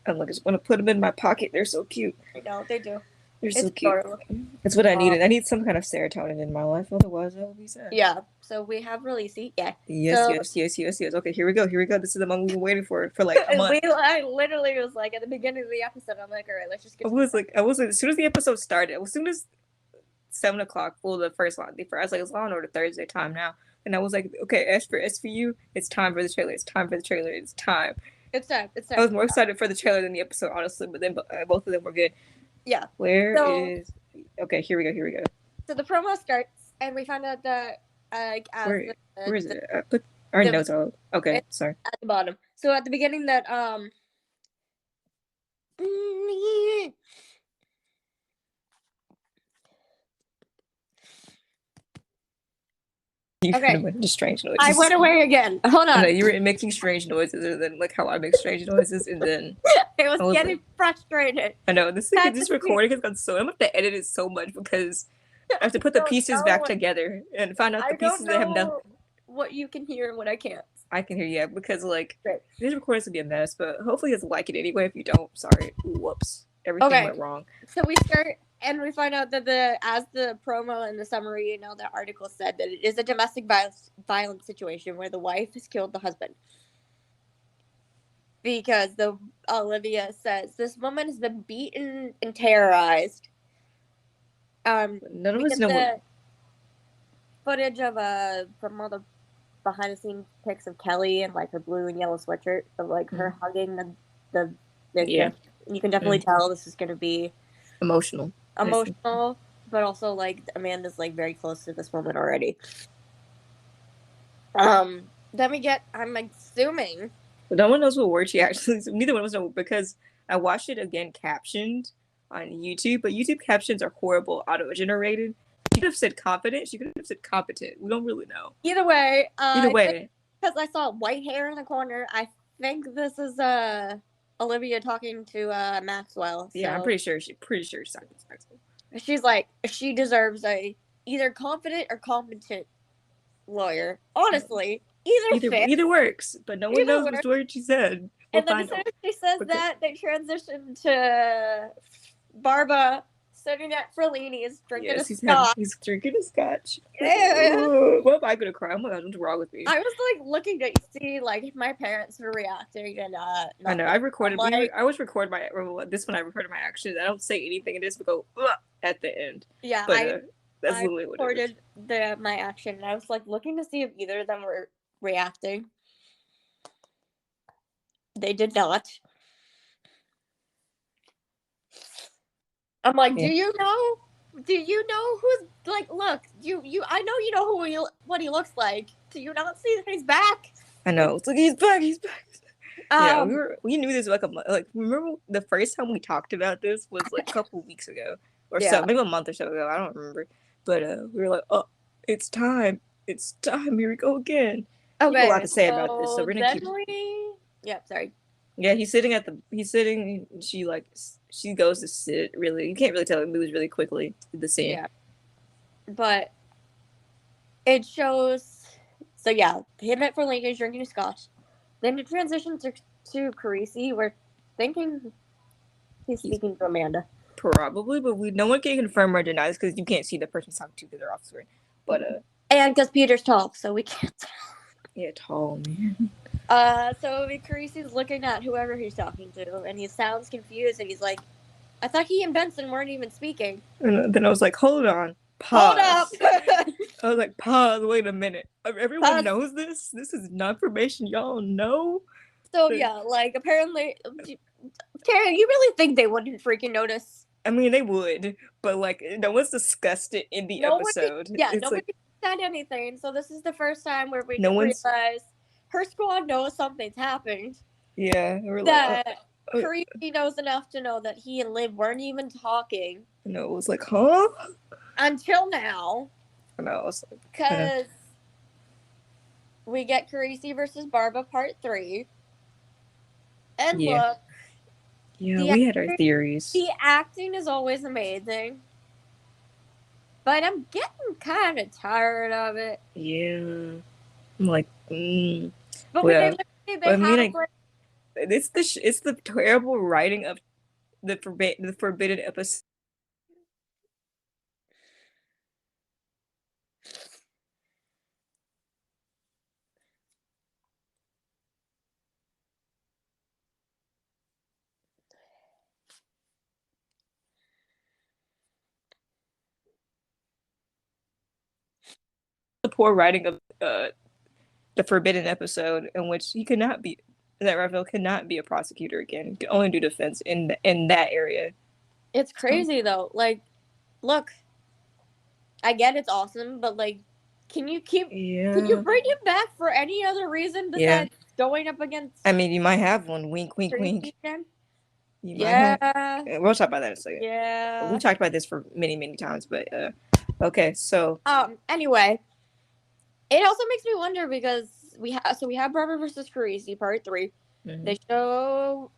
I'm like, I just want to put them in my pocket. They're so cute. I know, they do. They're so cute. Adorable. That's what I needed. I need some kind of serotonin in my life. Otherwise, I will be sad. Yeah. So we have Releasey. Yeah. Yes. Okay, here we go. This is the moment we've been waiting for like a month. I literally was like, at the beginning of the episode, I'm like, all right, let's just get I was as soon as the episode started, as soon as 7 o'clock, well, the first one, I was like, it's on over Thursday time now. And I was like, okay, as for you, it's time for the trailer. It's time. It's time. I was more excited for the trailer than the episode, honestly, but then both of them were good. Yeah. Okay, here we go. So the promo starts, and we find out that, where is it? I put our notes out. Okay, sorry. At the bottom. So at the beginning that, You kind of went into strange noises. I went away again. Hold on. No, you were making strange noises, and then like how I make strange noises, and then I was getting frustrated. I know this recording has gone so. I'm gonna have to edit it so much because I have to put the pieces back together and find out the pieces that have nothing. What you can hear and what I can't. I can hear, yeah, because like these recordings will be a mess, but hopefully you guys like it anyway. If you don't, sorry. Whoops, everything went wrong. So we start. And we find out that as the promo and the summary, you know, the article said that it is a domestic violence situation where the wife has killed the husband. Because Olivia says this woman has been beaten and terrorized. None of us know what footage of from all the behind the scenes pics of Kelly and like her blue and yellow sweatshirt of like her hugging the victim. You can definitely tell this is going to be emotional, but also like Amanda's like very close to this woman already. Then we get, I'm assuming, but no one knows what word she actually. Neither one of us know, because I watched it again captioned on YouTube, but YouTube captions are horrible, auto-generated. She could have said confident. She could have said competent. We don't really know. Either way, because I saw white hair in the corner. I think this is Olivia talking to Maxwell. So. Yeah, I'm pretty sure she's talking to Maxwell. She's like, she deserves a either confident or competent lawyer. Honestly, either works, but no one knows which word she said. And then as soon as she says that, they transition to Barba sitting at Fellini's drinking a scotch. He's drinking a scotch. Yeah. What am I gonna cry? Oh my god, what's wrong with me? I was like looking to see like if my parents were reacting, and I know I recorded. I always record my this one. I recorded my actions. I don't say anything in this, but go at the end. Yeah, but, that's literally what recorded my action, and I was like looking to see if either of them were reacting. They did not. I'm like, Yeah. do you know who's like? Look, I know you know what he looks like. Do you not see that he's back? I know. It's like he's back. He's back. Yeah, Um, we knew this like a month. Like, remember the first time we talked about this was like a couple weeks ago or so, yeah. maybe a month or so ago. I don't remember, but we were like, oh, it's time. It's time. Here we go again. He had a lot Okay, to say about this, so so we're gonna then keep. Yep, sorry. Yeah, he's sitting at the. He's sitting. She like. She goes to sit. Really, you can't really tell. It moves really quickly. The scene. Yeah, but it shows. So yeah, him at for Lincoln drinking a scotch. Then it transitions to Carisi. We're thinking he's speaking to Amanda. Probably, but no one can confirm or deny this because you can't see the person talking to because they're off screen. But and because Peter's tall, so we can't tell. Yeah, tall man. So Carisi's looking at whoever he's talking to, and he sounds confused, and he's like, "I thought he and Benson weren't even speaking." And then I was like, hold on, Hold pause. up. I was like, pause. Wait a minute. Everyone Pause. knows this. This is not information y'all know. So yeah, like apparently, Terryn, you really think they wouldn't freaking notice? I mean, they would, but like, no one's discussed it in the episode. Nobody said anything. So this is the first time where we realize her squad knows something's happened. Yeah, we're that Carisi knows enough to know that he and Liv weren't even talking. No, it was like, huh? Until now. I know. I was like, because we get Carisi versus Barba Part 3. And look. Yeah, we had our theories. The acting is always amazing. But I'm getting kind of tired of it. Yeah. I'm like, But it's the terrible writing of the forbidden episode. The poor writing of the forbidden episode in which he could not be that Raphael could not be a prosecutor again. He could only do defense in that area. It's crazy though. Like, look, I get it's awesome, but like, can you bring him back for any other reason besides going up against? I mean, you might have one. Wink, wink, wink. We'll talk about that in a second. Yeah. We've talked about this for many, many times, but okay, so anyway, it also makes me wonder because we have Barber versus Carisi Part 3. Mm-hmm. They show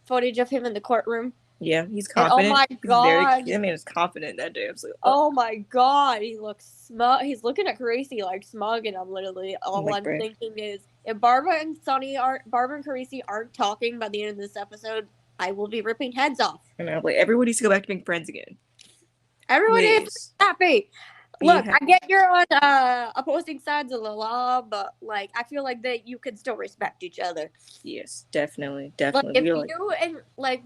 footage of him in the courtroom. Yeah, he's confident. And, oh my god! That man is confident that day. I was like, oh my god, he looks smug. He's looking at Carisi like smug, and I'm literally all I'm thinking is if Barba and Carisi aren't talking by the end of this episode, I will be ripping heads off. And I'm like, everyone needs to go back to being friends again. Everyone is happy. Look, I get you're on opposing sides of the law, but like I feel like that you can still respect each other. Yes, definitely. Like, if you and like,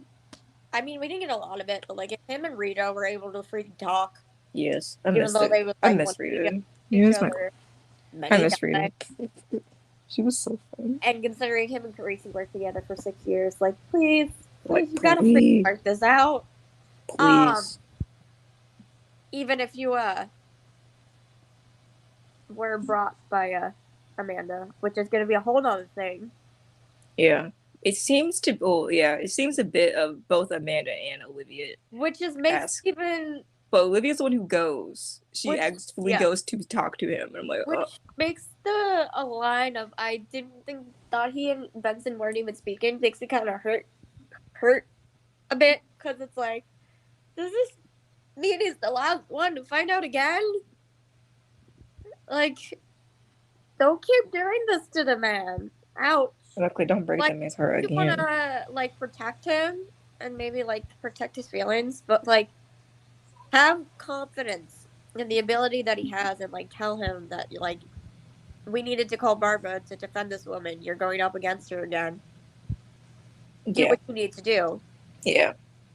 I mean, we didn't get a lot of it, but like if him and Rita were able to freaking talk. Yes, I miss Rita. I miss Rita. She was so fun. And considering him and Carisi worked together for 6 years, like please, you gotta freaking work this out. Please. Even if you were brought by Amanda, which is going to be a whole other thing. Yeah. It seems a bit of both Amanda and Olivia. Which makes even... But Olivia's the one who goes. She actually goes to talk to him. And I'm like, which makes a line of, I thought he and Benson weren't even speaking, makes it kind of hurt a bit, because it's like, does this mean he's the last one to find out again? Like, don't keep doing this to the man. Ouch. Luckily, don't break the man's heart again. You wanna, like, protect him and maybe, like, protect his feelings, but, like, have confidence in the ability that he has and, like, tell him that, like, we needed to call Barbara to defend this woman. You're going up against her again. Do what you need to do. Yeah.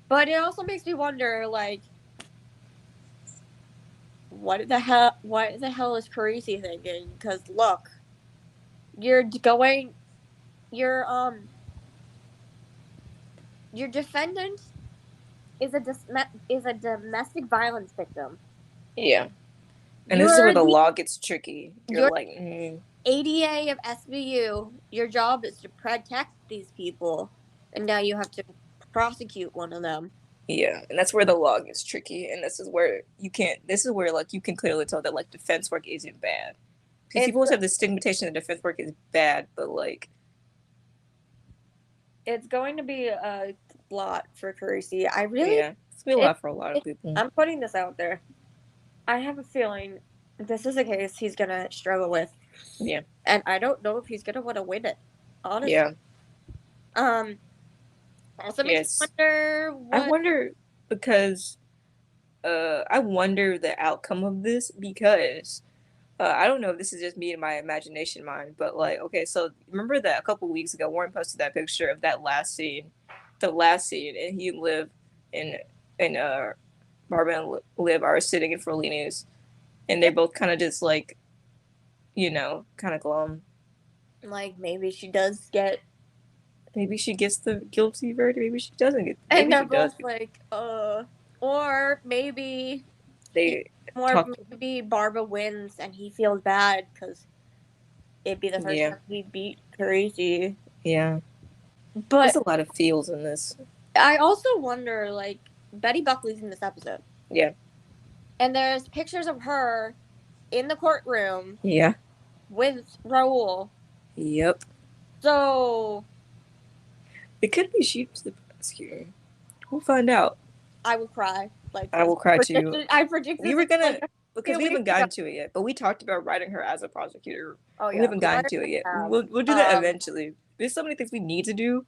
But it also makes me wonder, like, what the hell is Carisi thinking? Because look, you're going your defendant is a domestic violence victim. Yeah. And this is where the law gets tricky. You're like, ADA of SVU, your job is to protect these people, and now you have to prosecute one of them. Yeah, and that's where the law gets tricky, and this is where you can clearly tell that, like, defense work isn't bad. Because people always have this stigmatization that defense work is bad, but, like... It's going to be a lot for Carisi. Yeah, it's going to be a lot for a lot of people. I'm putting this out there. I have a feeling this is a case he's going to struggle with. Yeah. And I don't know if he's going to want to win it, honestly. Yeah. Also makes me wonder what... I wonder because... I wonder the outcome of this because... I don't know if this is just me in my imagination mind, but, like, okay, so remember that a couple weeks ago, Warren posted that picture of that last scene, and he and Liv Barbara and Liv are sitting in Frolini's, and they're both kind of just, like, you know, kind of glum. Like, maybe she does get... Maybe she gets the guilty verdict, maybe she doesn't get... And they're both like, or maybe... Maybe Barbara wins and he feels bad because it'd be the first time he beat Carisi. Yeah. But there's a lot of feels in this. I also wonder, like, Betty Buckley's in this episode. Yeah. And there's pictures of her in the courtroom. Yeah. With Raul. Yep. So... It could be she's the prosecutor. We'll find out. I will cry. Like, I will cry too. I predicted we were gonna because we haven't gotten to it yet, but we talked about writing her as a prosecutor. Oh yeah, we haven't gotten to it yet. We'll do that eventually. There's so many things we need to do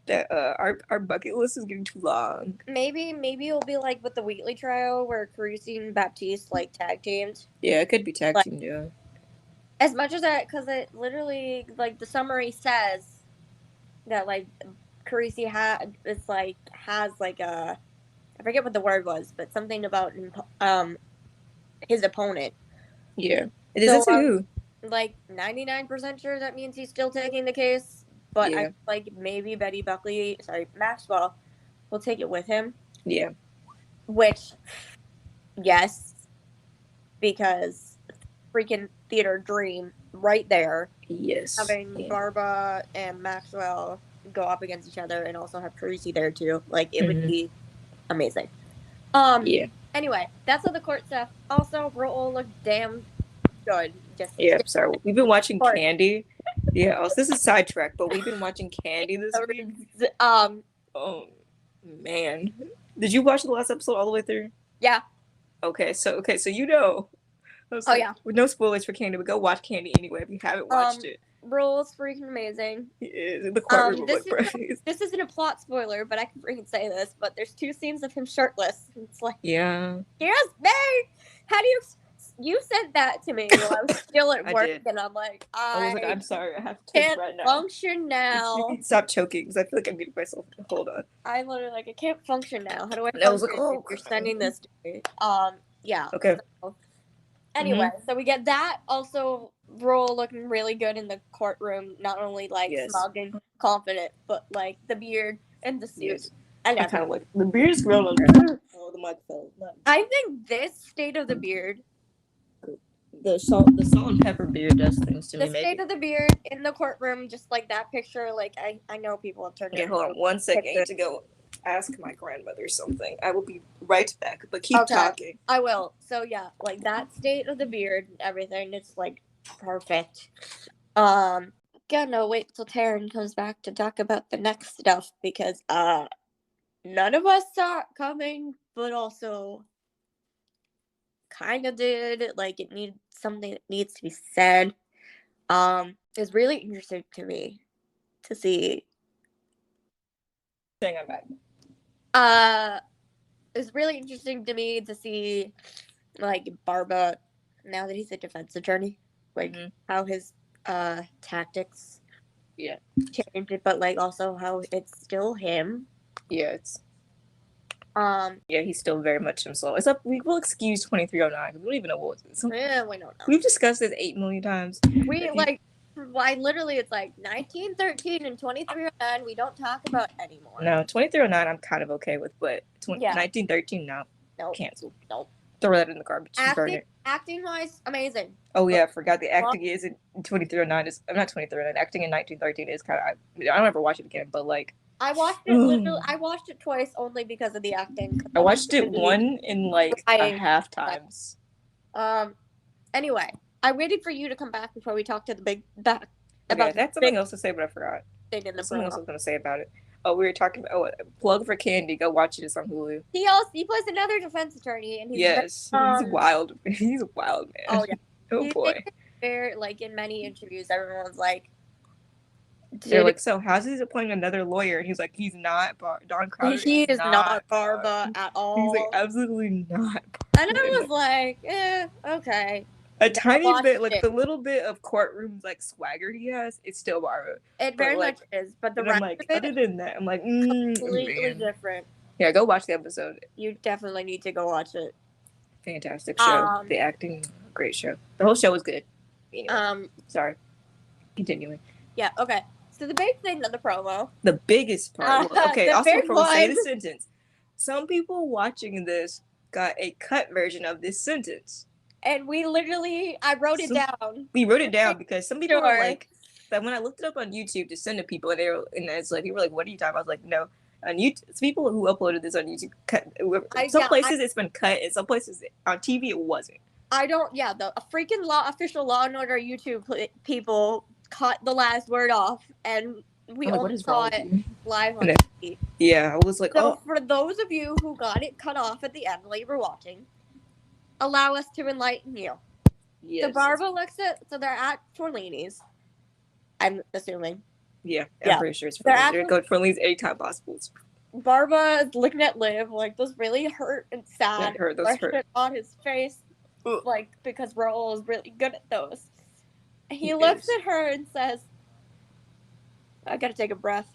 that our bucket list is getting too long. Maybe it'll be like with the Wheatley trial where Carisi and Baptiste like tag teamed. Yeah, it could be tag teamed. Yeah. As much as that, because it literally, like, the summary says that, like, Carisi has like a... I forget what the word was, but something about his opponent. Yeah. It is who? Like, 99% sure that means he's still taking the case, but I like maybe Maxwell will take it with him. Yeah. Which, yes, because freaking theater dream right there. Yes. Having Barbara and Maxwell go up against each other and also have Carisi there too. Like, it would be amazing. Yeah. Anyway, that's all the court stuff. Also, Raul looked damn good. Sorry. We've been watching Candy. Yeah. Also, this is sidetracked, but we've been watching Candy this week. Oh man, did you watch the last episode all the way through? Yeah. Okay, so you know. Yeah. With no spoilers for Candy, but go watch Candy anyway if you haven't watched it. Raul's freaking amazing. He is in the courtroom. This isn't a plot spoiler, but I can freaking say this. But there's 2 scenes of him shirtless. It's like, yeah. Here's me. How do you said that to me while I was still at work, and I'm like, I was like, I'm sorry, I have to can't right now. Function now. You need to stop choking because I feel like I'm getting myself. Hold on. I literally like I can't function now. How do I? And I was like, oh, you're sending this to me. Yeah. Okay. So, anyway, so we get that. Also, Raul looking really good in the courtroom. Not only like smug and confident, but like the beard and the suit. Yes. I know. Kind of like the beard's grown on her. Oh, the microphone. I think this state of the beard. The salt and pepper beard does things to me. The state of the beard in the courtroom, just like that picture. Like I know people have turned. Okay, hold on 1 second. I need to go ask my grandmother something. I will be right back, but keep talking. I will. So yeah, like that state of the beard and everything, it's like perfect. Gonna wait till Terryn comes back to talk about the next stuff because none of us saw it coming, but also kind of did. Like it needs something that needs to be said. It's really interesting to me to see. Hang on back. It's really interesting to me to see like Barbara now that he's a defense attorney, like how his tactics changed, but like also how it's still him. Yeah, it's yeah, he's still very much himself. It's up. We will excuse 2309 because we don't even know what it is. Yeah, we don't know. We've discussed this 8 million times. We like why literally it's like 1913 and 2309 we don't talk about anymore. No, 2309 I'm kind of okay with, but Yeah. 1913 no. Nope. Canceled. Nope. Throw that in the garbage. Burn it. Acting wise, amazing. Oh yeah, I forgot the acting is in 2309 is I'm not 2309. Acting in 1913 is kind of I don't ever watch it again, but like I watched it literally. I watched it twice only because of the acting. I watched it one in like a half times. Anyway, I waited for you to come back before we talked to the big back. Okay, that's something else to say, but I forgot. Something else I was going to say about it. Oh, we were talking about plug for Candy. Go watch it. It's on Hulu. He plays another defense attorney, and he's wild. He's a wild man. Oh yeah. Oh boy. Like in many interviews, everyone's like, they're like, so how's he appointing another lawyer? And he's like, he's not Don Crowder. He is not Barba at all. He's like, absolutely not. And I was like, okay. A tiny bit, like the little bit of courtroom like swagger he has, it's still Barba. It very much is, but the rest of it, other than that, I'm like, completely different. Yeah, go watch the episode. You definitely need to go watch it. Fantastic show. The acting, great show. The whole show was good. Anyway, sorry. Continuing. Yeah. Okay. So the big thing of the promo. The biggest part. Okay. Also, say the sentence. Some people watching this got a cut version of this sentence. And we literally, I wrote it down. We wrote it down because some people were like, that when I looked it up on YouTube to send to people, and it's like, people were like, what are you talking about? I was like, no. On YouTube, people who uploaded this on YouTube cut. Some places it's been cut, and some places on TV it wasn't. The freaking official Law and Order YouTube people cut the last word off, and we only saw it live on TV. Yeah, I was like, so for those of you who got it cut off at the end while you were watching, allow us to enlighten you. Yes. So Barba looks at, so they're at Torlini's, I'm assuming. Yeah, I'm pretty sure it's Torlini's. They're going to Torlini's anytime possible. Barba is looking at Liv like those really hurt and sad. Those hurt. On his face, like, because Raul is really good at those. He looks at her and says, I gotta take a breath.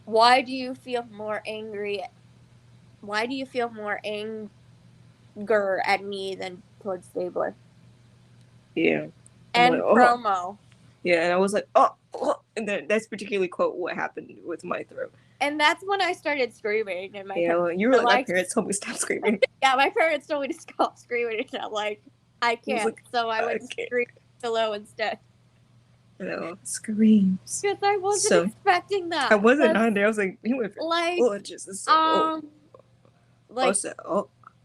Why do you feel more angry? Why do you feel more anger at me than towards Stabler? Yeah. And like, promo. Yeah, and I was like, and then that's particularly quote what happened with my throat. And that's when I started screaming. And you were like, my parents told me to stop screaming. Yeah, my parents told me to stop screaming, and I'm like, I can't. So I went to scream below instead. No, screams. Because I wasn't expecting that. I wasn't on there. I was like, he went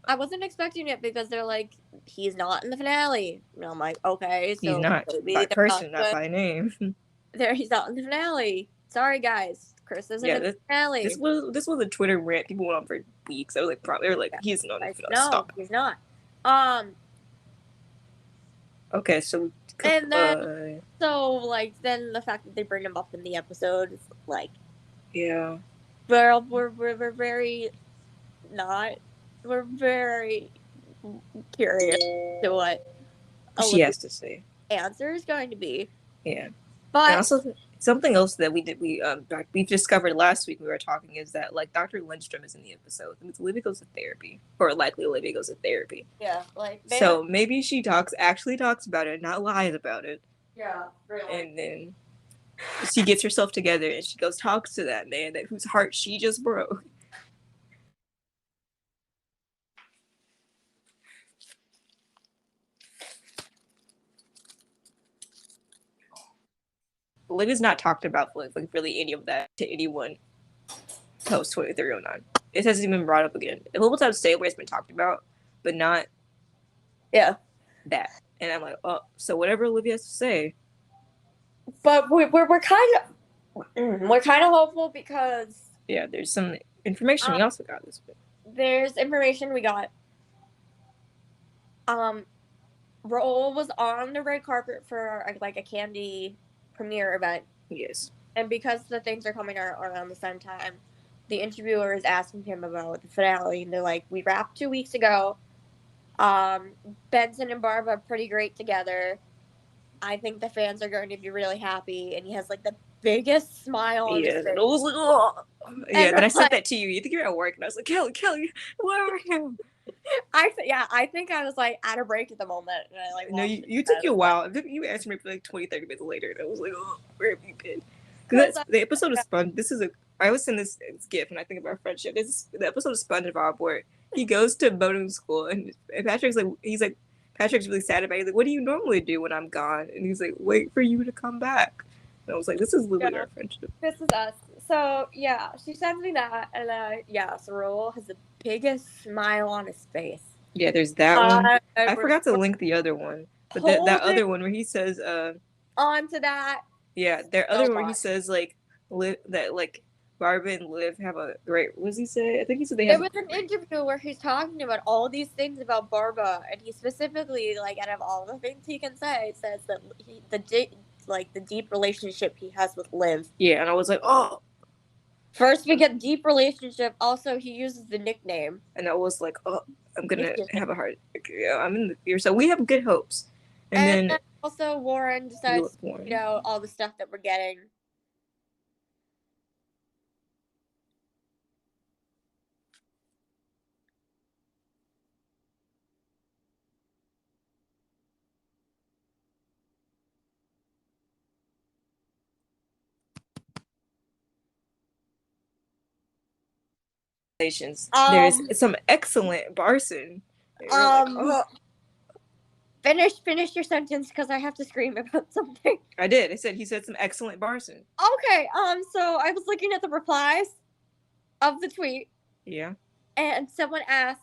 I wasn't expecting it because they're like, he's not in the finale. And I'm like, okay, so he's not by person, not by name. He's not in the finale. Sorry, guys. Chris isn't in the finale. This was a Twitter rant. People went on for weeks. I was like, they were like, he's not in the finale. No, stop. He's not. Okay, so. And then, then the fact that they bring him up in the episode is like. Yeah. Well, we're very not. We're very curious to what she has to say. Answer is going to be. Yeah. But and also something else that we discovered last week we were talking is that like Dr. Lindstrom is in the episode and Olivia goes to therapy, or likely Olivia goes to therapy. Yeah, like so maybe she actually talks about it, not lies about it. Yeah, really. And then she gets herself together and she goes talks to that man whose heart she just broke. Olivia's not talked about like really any of that to anyone post 2309. It hasn't even been brought up again. A little time Stabler has been talked about, but not that. And I'm like, so whatever Olivia has to say. But we're kind of hopeful because there's some information we also got this week. There's information we got. Raul was on the red carpet for a Candy premiere event. Yes. And because the things are coming out around the same time, the interviewer is asking him about the finale, and they're like, we wrapped 2 weeks ago. Benson and Barb are pretty great together. I think the fans are going to be really happy, and he has like the biggest smile on his face. And I was like, oh. Yeah, then I sent that to you. You think you're at work, and I was like, Kelly, where are you? I think I was like at a break at the moment, and I like No, watched it. you took you a while. You answered me for like 20, 30 minutes later, and I was like, oh, where have you been? Because Because the episode is fun. I always send this gift when I think about friendship. The episode of SpongeBob where he goes to boating school, and Patrick's like, Patrick's really sad about it. He's like, what do you normally do when I'm gone? And he's like, wait for you to come back. And I was like, this is literally our friendship. This is us. So yeah, she sends me that, and so Raul has the biggest smile on his face. Yeah, there's that one. I forgot to link the other one, but that other one where he says, onto that. Yeah, there other one where he says like that like Barbara and Liv have a great. What does he say? I think he said they have. There was an interview where he's talking about all these things about Barbara, and he specifically, like, out of all the things he can say, says that the deep relationship he has with Liv. Yeah, and I was like, oh. First, we get deep relationship. Also, he uses the nickname, and I was like, oh, I'm gonna have a heart. I'm in the fear, so we have good hopes. And then also Warren decides, all the stuff that we're getting. There's some excellent Barson. Finish your sentence because I have to scream about something. I did. I said he said some excellent Barson. Okay. So I was looking at the replies of the tweet. Yeah. And someone asked,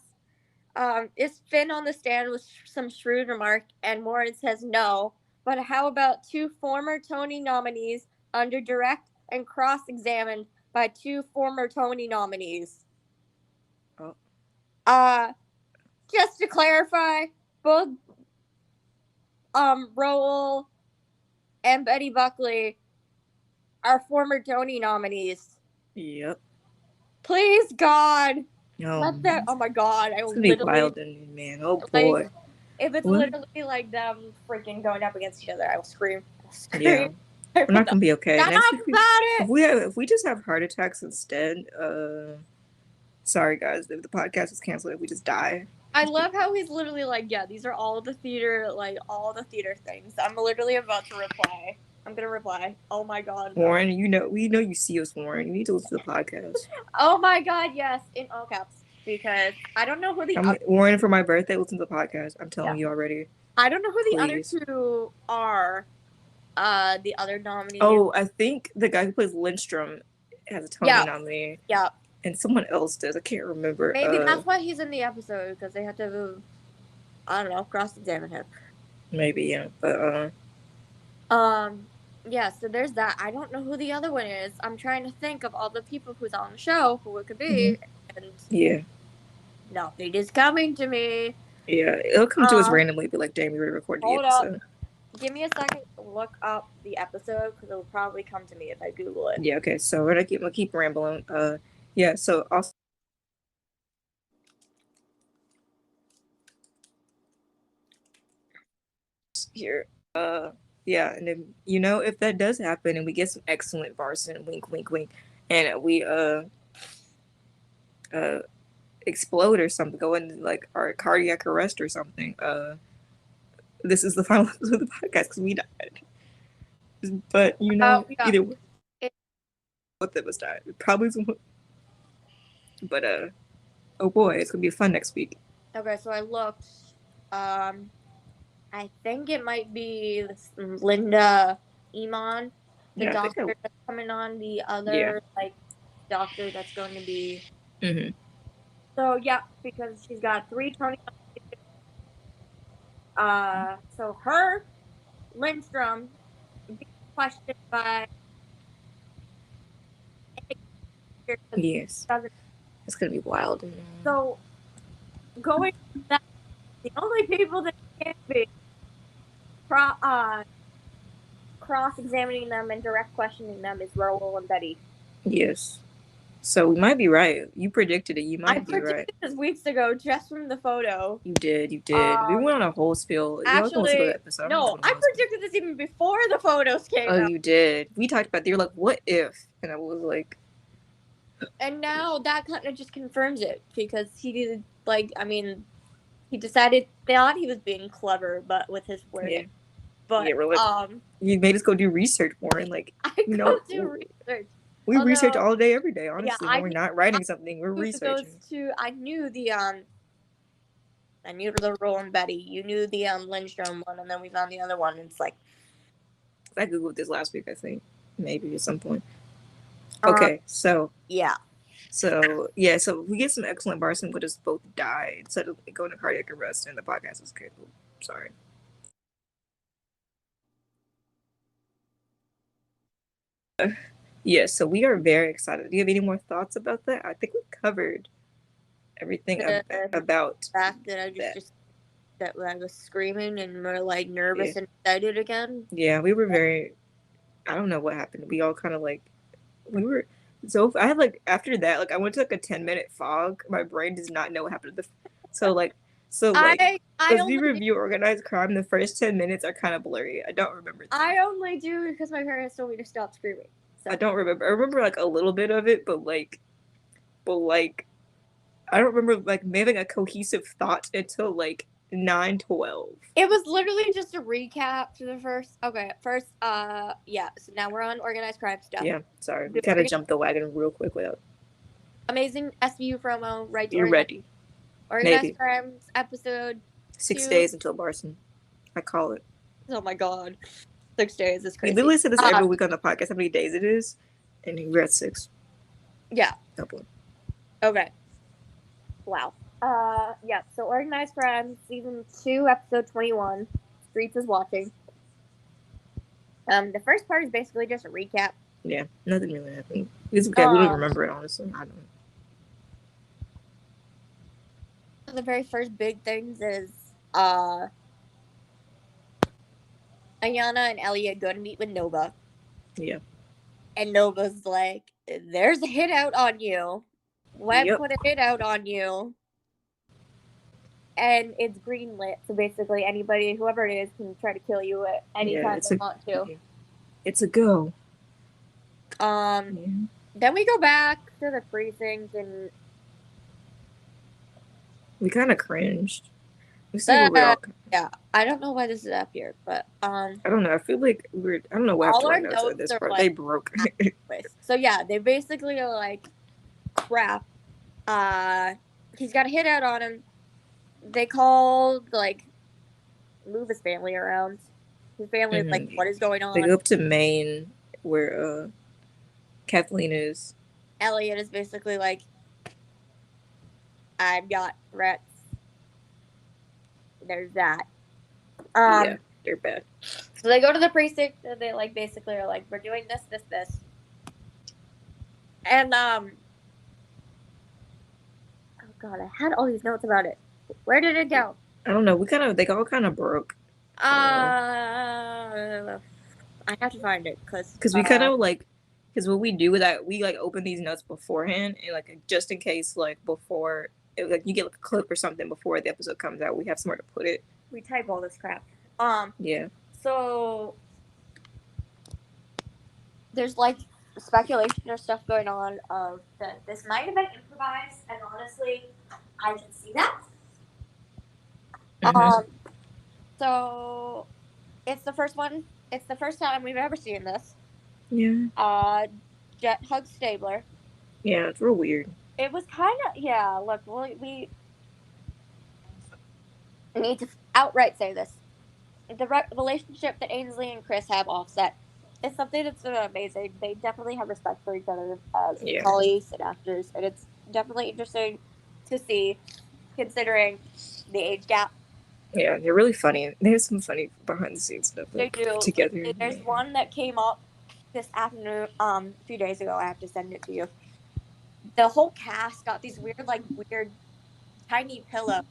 is Finn on the stand with some shrewd remark? And Warren says no. But how about two former Tony nominees under direct and cross-examined by two former Tony nominees? Oh. Just to clarify, both Raul and Betty Buckley are former Tony nominees. Yep. Please, God. No. Oh my God. It's gonna be wild and man. Oh boy. Like, if it's literally like them freaking going up against each other, I will scream. Yeah. We're not gonna be okay. Next week, if we just have heart attacks instead, sorry guys, if the podcast is canceled, if we just die. I love how he's literally like, yeah, these are all the theater things. I'm literally about to reply. I'm gonna reply. Oh my God, Warren, we know you see us, Warren. You need to listen to the podcast. Oh my God, yes, in all caps, because I don't know who Warren, for my birthday, listen to the podcast. I'm telling you already. I don't know who the other two are. The other nominees. Oh, I think the guy who plays Lindstrom has a Tony nominee. Yeah. And someone else does. I can't remember. Maybe that's why he's in the episode, because they have to, I don't know, cross-examine him. Maybe, yeah. But, yeah, so there's that. I don't know who the other one is. I'm trying to think of all the people who's on the show, who it could be. Mm-hmm. And yeah. Nothing is coming to me. Yeah, it'll come to us randomly, be like, damn, we already recorded the episode. Up. Give me a second to look up the episode, because it'll probably come to me if I Google it. Yeah, okay, so we're gonna keep rambling. Yeah, so also here, yeah, and then if that does happen and we get some excellent Barson, wink, wink, wink, and we explode or something, go into like our cardiac arrest or something, this is the final episode of the podcast because we died. But either way, both of us died. Probably some. But oh boy, it's gonna be fun next week. Okay, so I looked. I think it might be Linda Iman, the doctor that's coming on, the other doctor that's going to be. Mm-hmm. So yeah, because she's got 3 Tony. So her Lindstrom being questioned by. Yes. It's gonna be wild. So, going that, the only people that can be cross-examining them and direct questioning them is Raul and Betty. Yes. So we might be right. You predicted it. You might be right. I predicted this weeks ago just from the photo. You did. We went on a whole spiel. Actually, no, I predicted this even before the photos came out. Oh, you did. We talked about it. You're like, what if? And I was like... And now that kind of just confirms it, because he did, like, I mean, thought he was being clever, but with his work. Yeah. But Yeah, we're like, you made us go do research more, and like, I you know, do research. we research all day, every day. Honestly, Yeah, when we're not writing something, we're researching. I knew the Roland Betty. You knew the Lindstrom one, and then we found the other one. And it's like I googled this last week, I think, maybe at some point. Okay, so yeah. So we get some excellent Barson, but just both die instead of going to cardiac arrest, and the podcast is good. Sorry. Yeah, so we are very excited. Do you have any more thoughts about that? I think we covered everything about the fact that I was screaming and more like nervous and excited again. Yeah, we were very. I don't know what happened. We all kind of like we were. So I had like after that, like I went to like a 10-minute fog. My brain does not know what happened. As we review organized crime, the first 10 minutes are kind of blurry. I don't remember that. I only do because my parents told me to stop screaming. So. I don't remember. I remember like a little bit of it, but I don't remember like having a cohesive thought until like 9:12. It was literally just a recap for the first. Yeah. So now we're on organized crime stuff. Yeah, sorry, we kind of jumped the wagon real quick without. Amazing SVU promo, right? You're ready. Organized crimes episode. 6 days until Barson. I call it. Oh my god, 6 days is crazy. We literally say this every week on the podcast how many days it is, and we're at 6. Yeah. Double. Okay. Wow. Yeah. So organized crime season 2, episode 21. Streets is watching. The first part is basically just a recap. Yeah, nothing really happened. It's okay. We don't remember it, honestly. I don't. The very first big things is Ayanna and Elliot go to meet with Nova. Yeah. And Nova's like, "There's a hit out on you. Web put a hit out on you." And it's greenlit, so basically anybody, whoever it is, can try to kill you at any time they want to. It's a go. Then we go back to the precinct and we kind of cringed. We see where we're all. Yeah, I don't know why this is up here, but I don't know. I feel like I don't know what all our notes at this part. Like, they broke. So yeah, they basically are like, crap. He's got a hit out on him. They called, like, move his family around. His family is like, what is going on? They go up to Maine, where Kathleen is. Elliot is basically like, I've got threats. There's that. Yeah, they're bad. So they go to the precinct, and they, like, basically are like, we're doing this, this, this. And, oh god, I had all these notes about it. Where did it go? I don't know. They all kind of broke. I have to find it because we kind of like, because what we do with that, we like open these notes beforehand, and like just in case, like before, like you get like a clip or something before the episode comes out, we have somewhere to put it. We type all this crap. Yeah. So there's like speculation or stuff going on of that this might have been improvised, and honestly, I can see that. So it's the first one. It's the first time we've ever seen this. Yeah. Jet hugs Stabler. Yeah, it's real weird. It was kind of, yeah, look, we need to outright say this. The relationship that Ainsley and Chris have offset is something that's amazing. They definitely have respect for each other as colleagues and actors, and it's definitely interesting to see, considering the age gap. Yeah, they're really funny. They have some funny behind the scenes stuff they do together. There's one that came up this afternoon, a few days ago. I have to send it to you. The whole cast got these weird tiny pillows.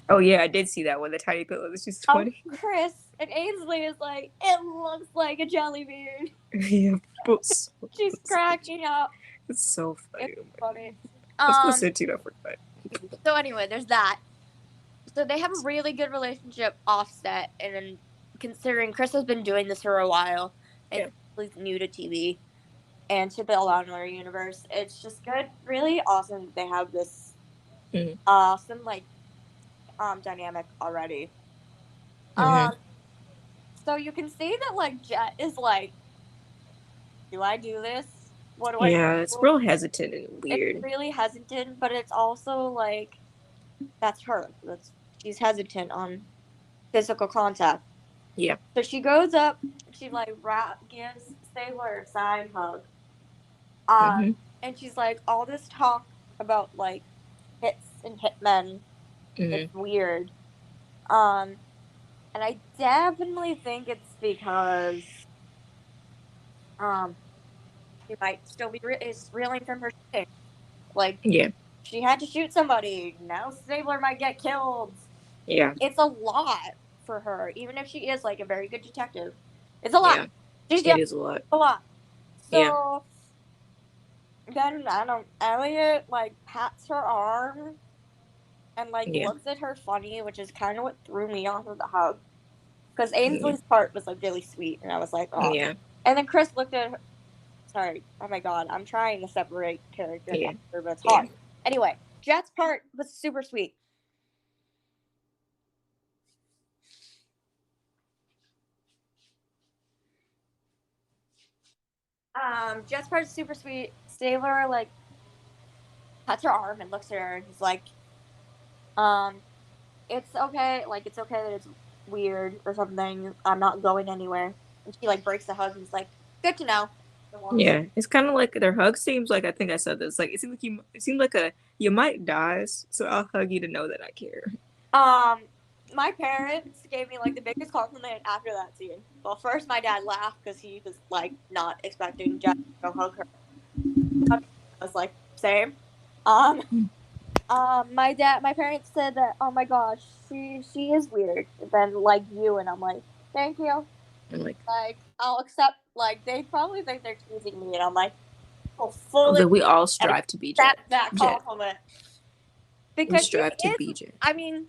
Oh yeah, I did see that one. The tiny pillow. It's just funny. Chris and Ainsley is like, it looks like a jelly bean. Yeah, but so she's cracking up. It's so funny. It's funny. Let's go to for that. So anyway, there's that. So they have a really good relationship offset, and then considering Chris has been doing this for a while, and he's new to TV and to the Law & Order universe, it's just good, really awesome. They have this some like dynamic already. Mm-hmm. So you can see that like Jet is like, do I do this? What do I Yeah, it's do? real hesitant and It's weird. really hesitant, but it's also like that's her. She's hesitant on physical contact. Yeah. So she goes up, she like gives Sailor a side hug. Um, Mm-hmm. and she's like, all this talk about like hits and hitmen, Mm-hmm. it's weird. Um, and I definitely think it's because um she might still be is reeling from her shooting. Like Yeah. she had to shoot somebody. Now Stabler might get killed. Yeah. It's a lot for her, even if she is like a very good detective. It's a lot. Yeah. She's It young. is a lot. A lot. Yeah. So then I don't. Elliot like pats her arm and like Yeah. looks at her funny, which is kind of what threw me off of the hug. Because Yeah. Ainsley's part was like really sweet, and I was like, oh. Yeah. And then Chris looked at her. Sorry. Oh my god. I'm trying to separate character and Yeah. actor, but it's Yeah. hard. Anyway, Jet's part was super sweet. Jet's part is super sweet. Stabler like pats her arm and looks at her, and he's like, um, it's okay. Like it's okay that it's weird or something. I'm not going anywhere. And she like breaks the hug, and he's like, good to know. Yeah. It's kind of like their hug seems like I think I said this. Like it seems like it seems like a you might die, so I'll hug you to know that I care. Um, my parents gave me like the biggest compliment after that scene. Well, first my dad laughed because he was like not expecting Jet to go hug her. I was like, same. Um, my parents said that, oh my gosh, she is weird. Then like you, and I'm like, thank you. I'm like, Like I'll accept. Like they probably think they're teasing me, and I'm like, I'll fully that we all strive to be accept Jet. that Jet. compliment We because she strive to is. be Jet. I mean,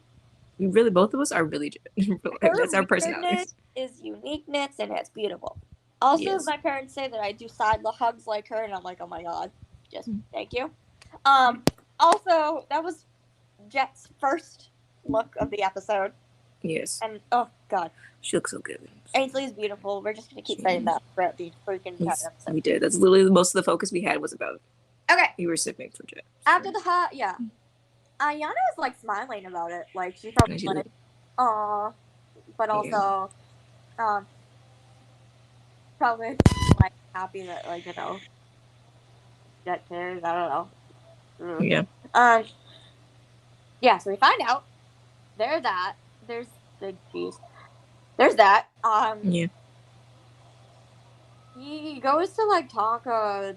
We really, both of us are really Jet. her That's our weirdness personalities. is uniqueness, and it's beautiful. Also, Yes. my parents say that I do side hugs like her, and I'm like, oh my god, just thank you. Um, Also, that was Jet's first look of the episode, Yes. and oh god, She looks so good. Ainsley's beautiful. We're just gonna keep saying that throughout the freaking entire Yes, episode. we did. That's literally most of the focus we had was about. Okay. We were sipping for Jet. After the hot, yeah. Ayana was like smiling about it, like she felt She like, did. aw, but Yeah. also, probably like happy that like Jet cares. I don't know. Yeah. Yeah. So we find out there's that. There's the geez. There's that. Yeah. He goes to like talk to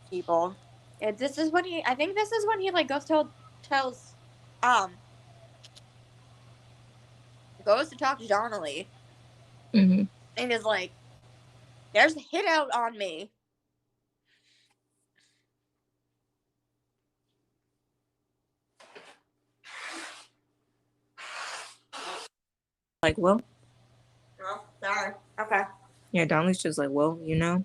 people, and this is when he. I think this is when he like tells goes to talk to Donnelly, Mm-hmm. and is like, "There's a hit out on me." Like, well. Oh, sorry. Okay. Yeah, Donnelly's just like, well, you know.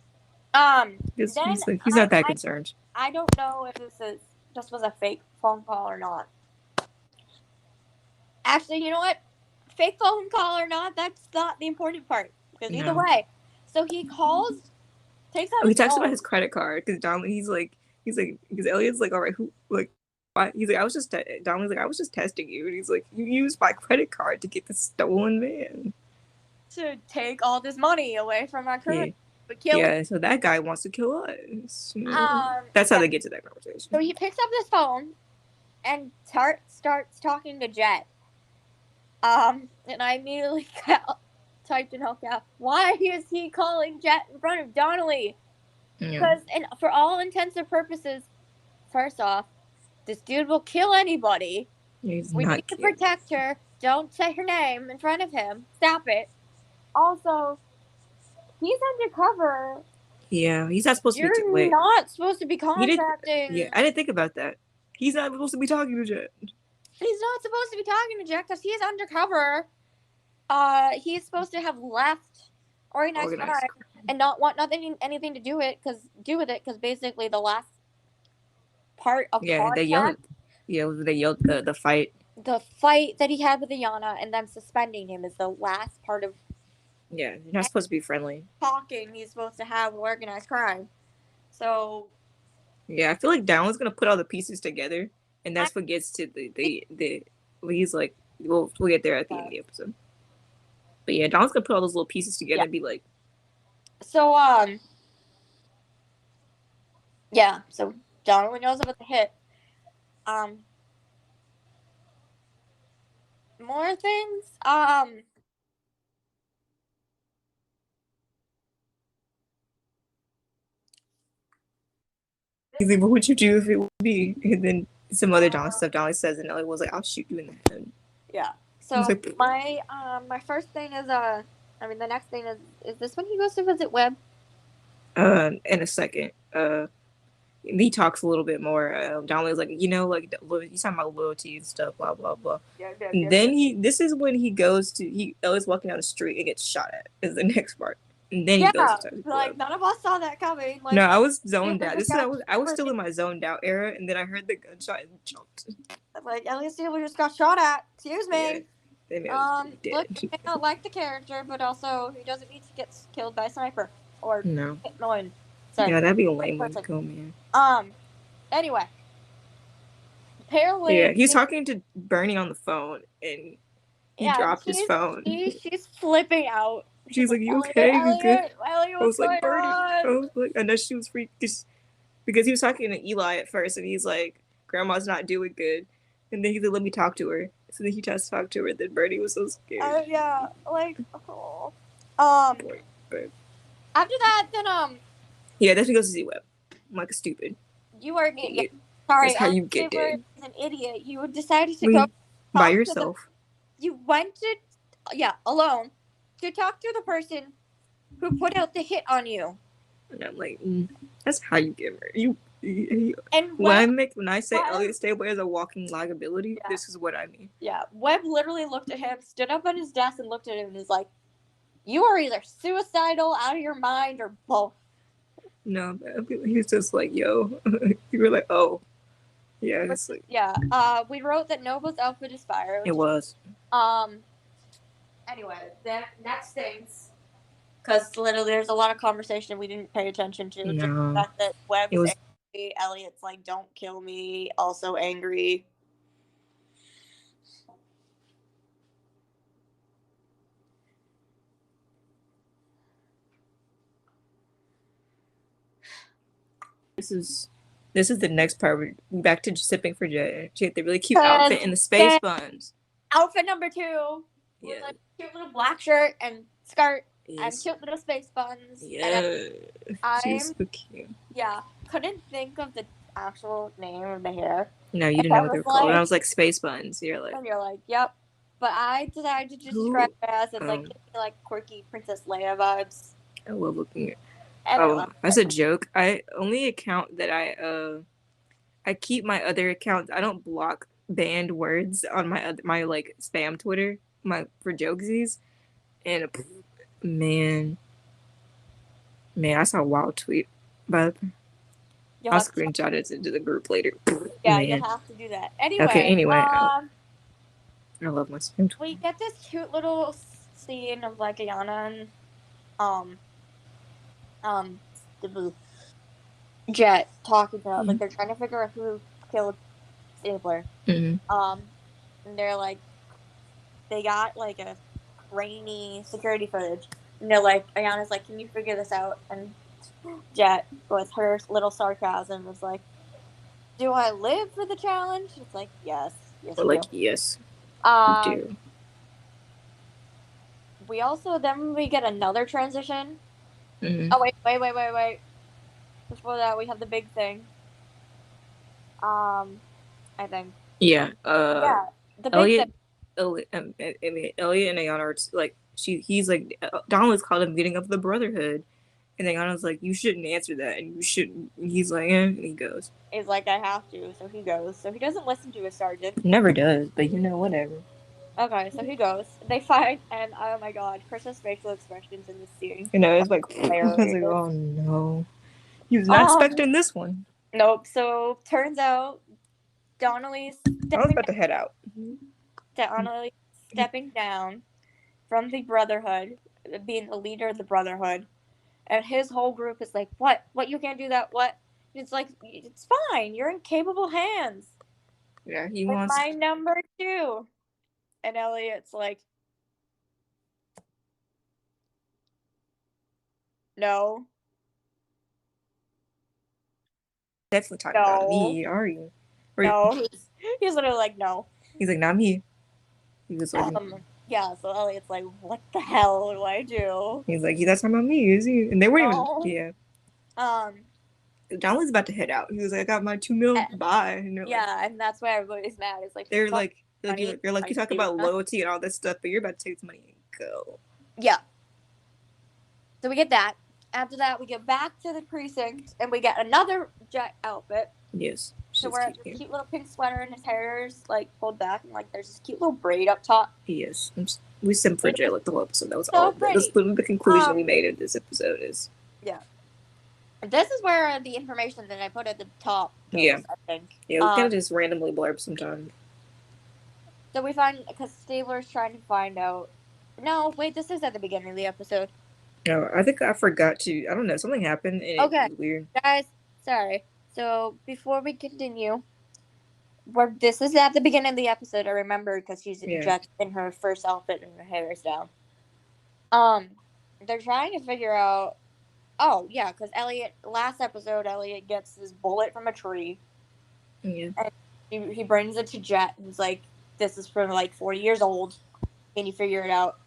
He's Then not that concerned. I don't know if this was a fake phone call or not. Actually, you know what? Fake phone call or not, that's not the important part. Because either way. So he calls, takes out He his talks phone. about his credit card because Donnelly, because Elliot's like, all right, who, like, why? He's like, Donnelly's like, I was just testing you. And he's like, you used my credit card to get the stolen van. To take all this money away from our credit. But kill so that guy wants to kill us. That's how they get to that conversation. So he picks up this phone and starts talking to Jet. And I immediately typed in Hellcat, why is he calling Jet in front of Donnelly? Because for all intents and purposes, first off, this dude will kill anybody. We need to protect her. Don't say her name in front of him. Stop it. Also, he's undercover. Yeah, he's not supposed to be. You're not supposed to be contacting. Yeah, I didn't think about that. He's not supposed to be talking to Jet. He's not supposed to be talking to Jet because he's undercover. He's supposed to have left Organized Crime and not want anything to do with it because basically the last part of contact Yeah, the fight. The fight that he had with Ayana and them suspending him is the last part of Yeah, you're not supposed to be friendly. talking he's supposed to have with organized crime. So Yeah, I feel like Down's gonna put all the pieces together, and I that's what gets to the he's like, we'll get there at the end of the episode. But yeah, Don's gonna put all those little pieces together and be like, so yeah, so Don only knows about the hit. More things. he's like, what would you do if it would be? And then some other Don stuff Don says, and Ellie was like, I'll shoot you in the head. Yeah. So like, my first thing is the next thing is this when he goes to visit Webb? In a second. He talks a little bit more. Don was like, you know, like he's talking about loyalty and stuff, blah blah blah. And then this is when he goes to Ellie's walking down the street and gets shot at. Is the next part. And then he goes to like none of us saw that coming. Like, no, I was zoned out. I was still in my zoned out era, and then I heard the gunshot and jumped. Like Ellie Steele just got shot at. Excuse me. Yeah, look, he may not like the character, but also he doesn't need to get killed by a sniper or no. Nolan. So, yeah, that'd be a lame way to go, man. Anyway, apparently, yeah, he's talking to Bernie on the phone, and he dropped his phone. She's flipping out. She's like, "You okay? You good?" Elliot, I was like, "Bernie." I was like, I know she was freaked because he was talking to Eli at first, and he's like, "Grandma's not doing good," and then he's like, "Let me talk to her." So then he tries to talk to her. And then Bernie was so scared. Yeah, like, oh. But after that, then yeah, that's because he goes to Z-Web. I'm like stupid. You are an idiot. Sorry, that's how you get dead. An idiot. You decided to go by yourself. You went to alone to talk to the person who put out the hit on you. And I'm like, that's how you get murdered. And when I say Elliot Stable is a walking liability, this is what I mean. Yeah, Webb literally looked at him, stood up on his desk, and looked at him and was like, "You are either suicidal, out of your mind, or both." No, he was just like, "Yo," you were like, "Oh, yeah." It's like, we wrote that Nova's outfit is fire. It was. Anyway, the next things. Because literally, there's a lot of conversation we didn't pay attention to. No. Just the fact that Webb was angry. Elliot's like, "Don't kill me." Also angry. This is the next part. We're back to sipping for Jet. She had the really cute outfit and the space buns. Outfit number 2. Yeah. With a cute little black shirt and skirt. And cute little space buns. Yeah. She's so cute. Yeah. Couldn't think of the actual name of the hair. No, you didn't know what they were called. I was like, space buns. You're like, yep. But I decided to just describe it as like quirky Princess Leia vibes. I love looking at. Oh, that's a joke. I only account that I keep my other accounts. I don't block banned words on my like spam Twitter, for jokesies, and man, I saw a wild tweet, but I'll screenshot it into the group later. Yeah, you have to do that. Anyway. Okay. Anyway, I love my spam Twitter. We get this cute little scene of like Ayana and Jet talking about like they're trying to figure out who killed Stabler. Mm-hmm. And they're like, they got like a grainy security footage, and they're like, Ayana's like, "Can you figure this out?" And Jet, with her little sarcasm, was like, "Do I live for the challenge?" It's like, yes, or like, yes, you do. We also we get another transition. Mm-hmm. Oh wait! Before that, we have the big thing. I think. Yeah. The big thing. Elliot and Ayana are like he's like Donald's called him getting up the Brotherhood, and Ayana's like, you shouldn't answer that, and you shouldn't. He's like, and he goes. He's like, I have to, so he goes. So he doesn't listen to his sergeant. Never does, but whatever. Okay, so he goes. They fight, and oh my god, Chris's facial expressions in this scene. It's like, I was like, oh no, he was not expecting this one. Nope. So turns out Donnelly's about to head out. Donnelly stepping down from the Brotherhood, being the leader of the Brotherhood, and his whole group is like, "What? What? You can't do that? What?" It's like, it's fine. You're in capable hands. Yeah, he wants my number 2. And Elliot's like, no. Definitely talking about me, are you? No, he's literally like, no. He's like, not me. He was like, yeah, so Elliot's like, what the hell do I do? He's like, he's not talking about me, is he? And they weren't even, John was about to head out. He was like, I got my $2 million, bye. And and that's why everybody's mad. It's like, they're like, you talk about loyalty and all this stuff, but you're about to take this money and go. Yeah. So we get that. After that, we get back to the precinct, and we get another Jet outfit. Yes. So we're at this cute little pink sweater, and his hair is like pulled back, and like there's this cute little braid up top. Yes. We simmed for Jet like the whole episode. That was so all. That's the conclusion we made of this episode is. Yeah. This is where the information that I put at the top goes, I think. Yeah, we kind of just randomly blurb sometimes. So we find, because Stabler's trying to find out. No, wait, this is at the beginning of the episode. No, I think I forgot to. I don't know. Something happened. And it was weird. Guys, sorry. So before we continue, this is at the beginning of the episode. I remember because she's just in her first outfit and her hair is down. They're trying to figure out. Oh yeah, because last episode, Elliot gets this bullet from a tree. Yeah. And he brings it to Jet and he's like, "This is from like 40 years old. Can you figure it out?"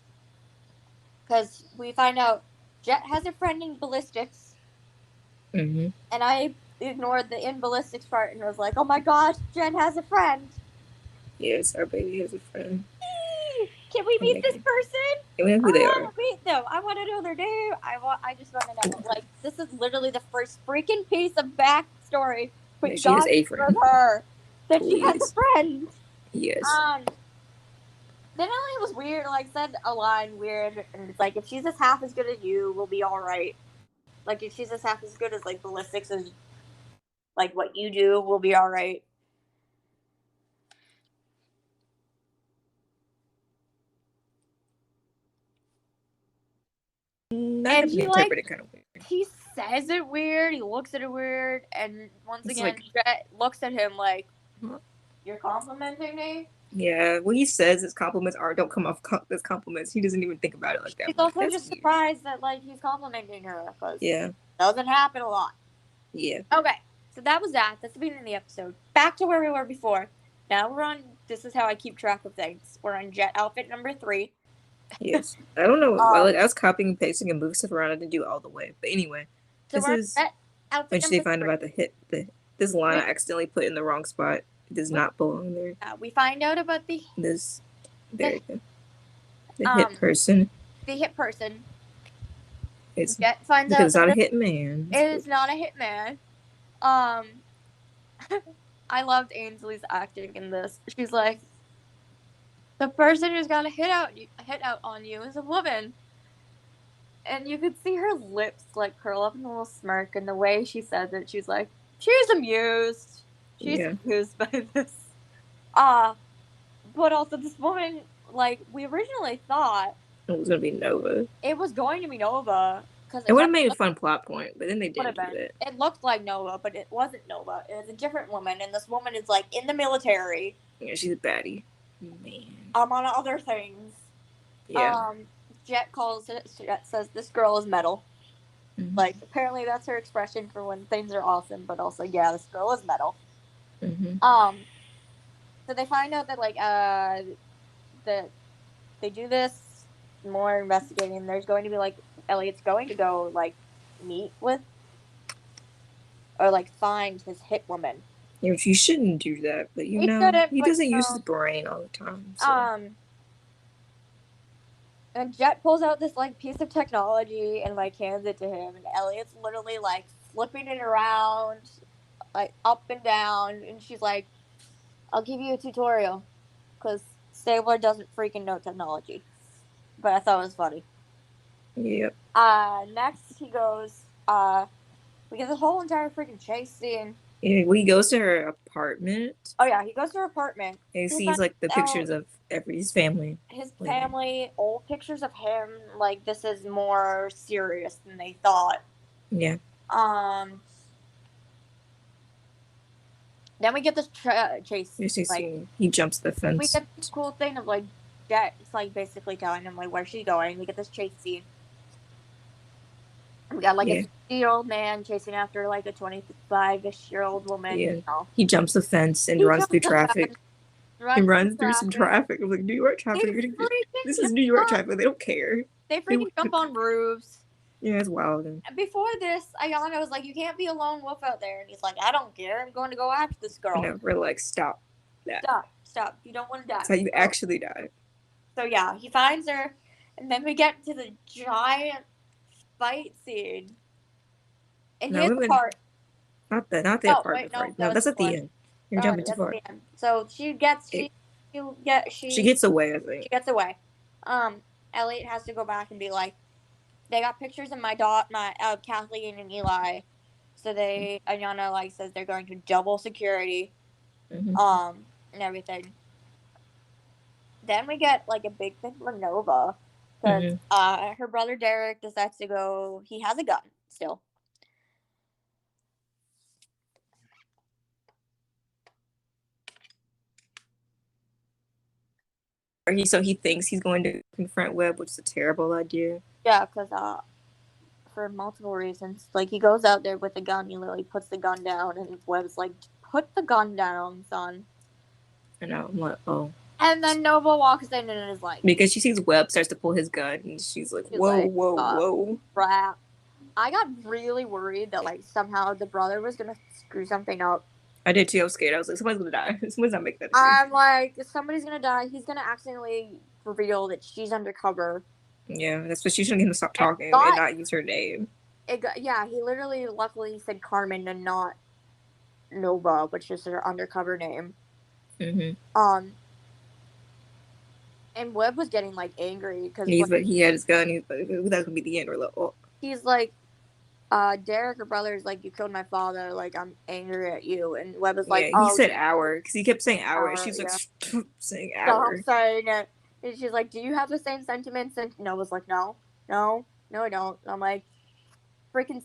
Because we find out Jet has a friend in ballistics. Mm-hmm. And I ignored the in ballistics part and was like, "Oh my gosh, Jen has a friend." Yes, our baby has a friend. Can we meet this person? We know who they are. I want to meet them. I want to know their name. I just want to know. Like, this is literally the first freaking piece of backstory. But she has a friend. Her that she has a friend. Yes. Then Ellie was weird. Like, said a line weird, and it's like, if she's just half as good as you, we'll be all right. Like, if she's just half as good as like ballistics as like what you do, we'll be all right. And he interpreted kind of weird. He says it weird. He looks at it weird, and once again, Jet looks at him like, "You're complimenting me." Yeah, what he says his compliments don't come off as compliments. He doesn't even think about it like that. He's also just surprised that like he's complimenting her because it doesn't happen a lot. Yeah. Okay, so that was that. That's the beginning of the episode. Back to where we were before. Now we're on. This is how I keep track of things. We're on Jet outfit number 3. Yes. I don't know. I was copying and pasting and moving stuff around. I didn't do it all the way. But anyway, so this is when they find about this line I accidentally put in the wrong spot. It does not belong there. We find out about the hit person. The hit person. Jet finds out it's not a hitman. It is not a hitman. I loved Ainsley's acting in this. She's like, the person who's got a hit out on you is a woman. And you could see her lips like curl up in a little smirk, and the way she says it, she's like, she's amused. She's amused by this. But also this woman, like, we originally thought it was going to be Nova. It was going to be Nova. It would have made a fun plot point, but then they didn't do it. It looked like Nova, but it wasn't Nova. It was a different woman, and this woman is, like, in the military. Yeah, she's a baddie. Man. On other things. Yeah. Jet says this girl is metal. Mm-hmm. Like, apparently that's her expression for when things are awesome, but also, yeah, this girl is metal. Mm-hmm. So they find out that, like, that they do this, more investigating. There's going to be, like, Elliot's going to go, like, meet with or, like, find his hit woman. Yeah, you shouldn't do that, but you know, he doesn't use his brain all the time. So. And Jet pulls out this, like, piece of technology and, like, hands it to him, and Elliot's literally, like, flipping it around, like, up and down, and she's like, I'll give you a tutorial, because Stabler doesn't freaking know technology. But I thought it was funny. Yep. Next, he goes, we get the whole entire freaking chase scene. Yeah, well, he goes to her apartment. Oh yeah, he goes to her apartment. And he He sees finds like the pictures out of his family. his Like, family, old pictures of him. Like this is more serious than they thought. yeah. Um. Then we get this chase. You Like see, he jumps the we fence. get this cool thing of like Jet. It's like basically telling him like where she's going. We get this chase scene. We got like a Yeah, 60-year-old man chasing after like a 25-ish-year-old woman. yeah. You know, He jumps the fence and he runs through jumps the traffic. fence, He runs through runs through some traffic. traffic. I'm like, New York They traffic. freaking This is jump New York on. traffic. They don't care. They They, freaking jump on roofs. yeah, it's wild. And Before this, Ayana was like, "You can't be a lone wolf out there," and he's like, "I don't care. I'm going to go after this girl. no, we're like, stop that. Stop. You don't want to die." That's how you actually die. So yeah, he finds her, and then we get to the giant fight scene. And No, here's we're the gonna part. not the Oh wait, apartment no, part. that No, was that's at before. the end. You're All right, jumping too that's at far. the end. So she gets It, she gets away, I she think. gets away. Elliot has to go back and be like, they got pictures of my Kathleen and Eli. So Ayana like says they're going to double security, Mm-hmm. and everything. Then we get like a big thing from Nova because Mm-hmm. her brother Derek decides to go. He has a gun still. He thinks he's going to confront Webb, which is a terrible idea. Yeah, because for multiple reasons. Like he goes out there with the gun, he literally puts the gun down, and Webb's like, "Put the gun down, son." And I'm like, oh. And then Nova walks in and is like, Because she sees Webb starts to pull his gun, and she's like, whoa, like, whoa, whoa. crap. I got really worried that like somehow the brother was gonna screw something up. I did too. I was scared. I was like, somebody's gonna die. Someone's not making that decision. decision. I'm like, somebody's gonna die. He's gonna accidentally reveal that she's undercover. Yeah, that's what she shouldn't get to stop talking and not use her name. He literally, luckily said Carmen and not Nova, which is her undercover name. Mm-hmm. And Webb was getting like angry because he had his gun. He's like, that could be the end. Or like, oh. He's like, Derek, her brother, is like, you killed my father. Like, I'm angry at you. And Webb is like, yeah, he said hour because he kept saying hour. And she's like, stop saying hour. Stop saying it. And she's like, do you have the same sentiments? And Nova's like, no, I don't. And I'm like, freaking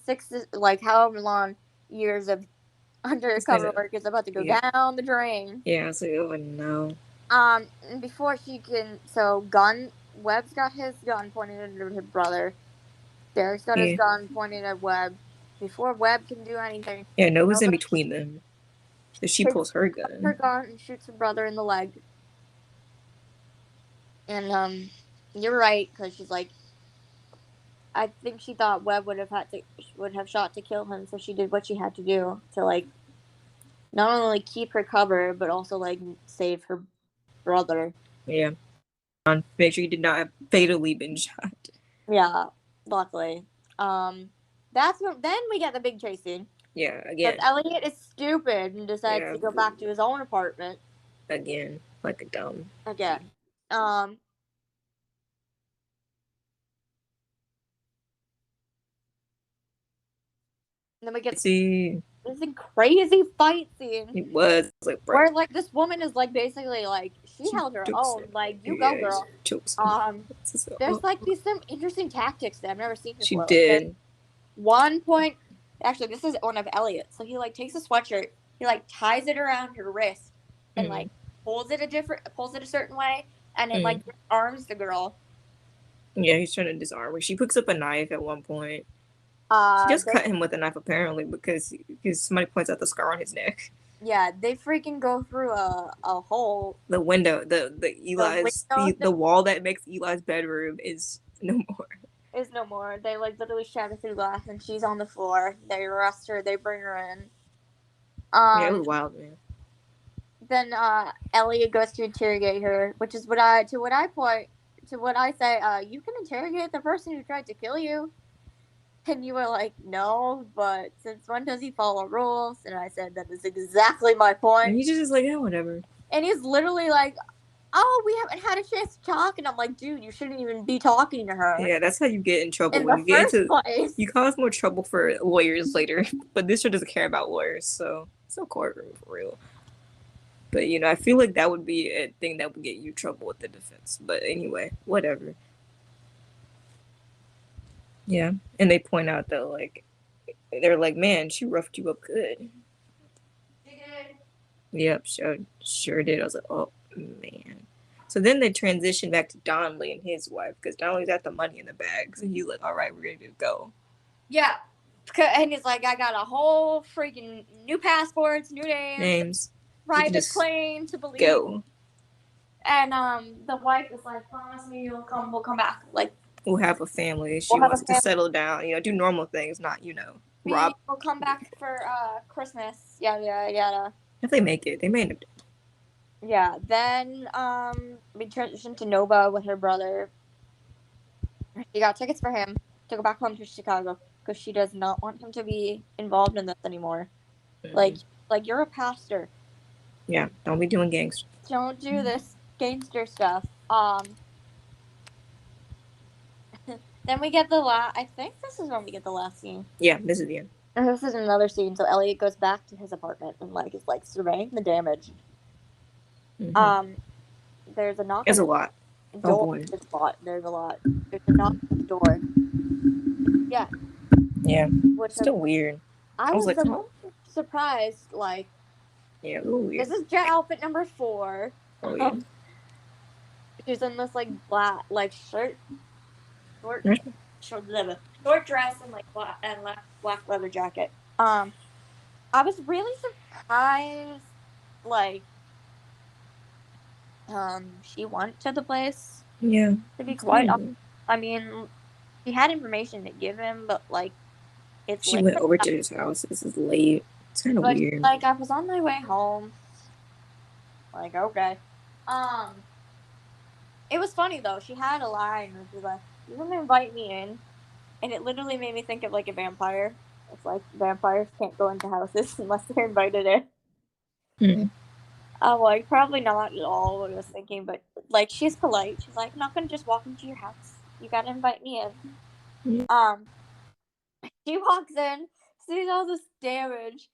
like however long years of undercover work is about to go down the drain. Yeah, I was like, oh no. And before she can, Webb's got his gun pointed at his brother. Derek's got his gun pointed at Webb. Before Webb can do anything. Yeah, Nova's in between them. So she pulls her gun. Her gun and shoots her brother in the leg. And you're right, because she's like, I think she thought Webb would have shot to kill him, so she did what she had to do to like not only keep her cover, but also like save her brother. Yeah. Make sure he did not have fatally been shot. Yeah, luckily. Then we get the big chase scene. Yeah, again. But Elliot is stupid and decides to go back to his own apartment. Again, like a dumb. Again. Then we get this crazy fight scene. It was like where like this woman is like basically like she held her own. Like you go, girl. There's like some interesting tactics that I've never seen before. She did. Like, one point, actually, this is one of Elliot's. So he like takes a sweatshirt, he like ties it around her wrist, and like pulls it a certain way, and it like disarms the girl. Yeah, he's trying to disarm her. She picks up a knife at one point. She just cut him with a knife apparently because somebody points out the scar on his neck. Yeah, they freaking go through a hole. The window, the wall that makes Eli's bedroom is no more. They like literally shatter through glass, and she's on the floor. They arrest her. They bring her in. Yeah, it was wild, man. Then Elliot goes to interrogate her, which is what I say. You can interrogate the person who tried to kill you. And you were like, no, but since when does he follow rules? And I said, that is exactly my point. And he's just like, yeah, whatever. And he's literally like, oh, we haven't had a chance to talk. And I'm like, dude, you shouldn't even be talking to her. Yeah, that's how you get in trouble. In When the you get first into, place. you cause more trouble for lawyers later. But this show doesn't care about lawyers, so it's no courtroom for real. But you know, I feel like that would be a thing that would get you in trouble with the defense. But anyway, whatever. Yeah, and they point out that like they're like, man, she roughed you up good. She did. Yep, sure did. I was like, oh man. So then they transition back to Donnelly and his wife because Donnelly's got the money in the bags, and he's like, all right, we're ready to go. Yeah. And he's like, I got a whole freaking new passports, new names. Private plane to believe. Go. And the wife is like, promise me we'll come back. Like, we'll have a family. She wants to settle down, you know, do normal things, not, you know, rob. We'll come back for Christmas. Yada. If they make it, they made it. Yeah. Then we transitioned to Nova with her brother. She got tickets for him to go back home to Chicago because she does not want him to be involved in this anymore. Mm-hmm. Like you're a pastor. Yeah, don't be doing gangster. Don't do this gangster stuff. Then we get I think this is when we get the last scene. Yeah, this is the end. And this is another scene. So Elliot goes back to his apartment and like is like surveying the damage. Mm-hmm. There's a knock. There's a lot. Door. Oh boy. There's a lot. There's a knock at the door. Yeah. Yeah. Which still weird. I was like, surprised. Like. Yeah, a little weird. This is Jet outfit number 4. Oh yeah. She's in this like black shirt. Short dress and like black leather jacket. I was really surprised, like, she went to the place. Yeah. To be quite honest, I mean, she had information to give him, but like, she went over to his house. This is late. It's kind of weird. Like, I was on my way home. Like, okay. It was funny though. She had a line where she was like, "You're gonna invite me in," and it literally made me think of like a vampire. It's like vampires can't go into houses unless they're invited in. Mm. I'm like, probably not at all what I was thinking, but like she's polite. She's like, I'm not gonna just walk into your house. You gotta invite me in. Mm. She walks in, sees all this damage.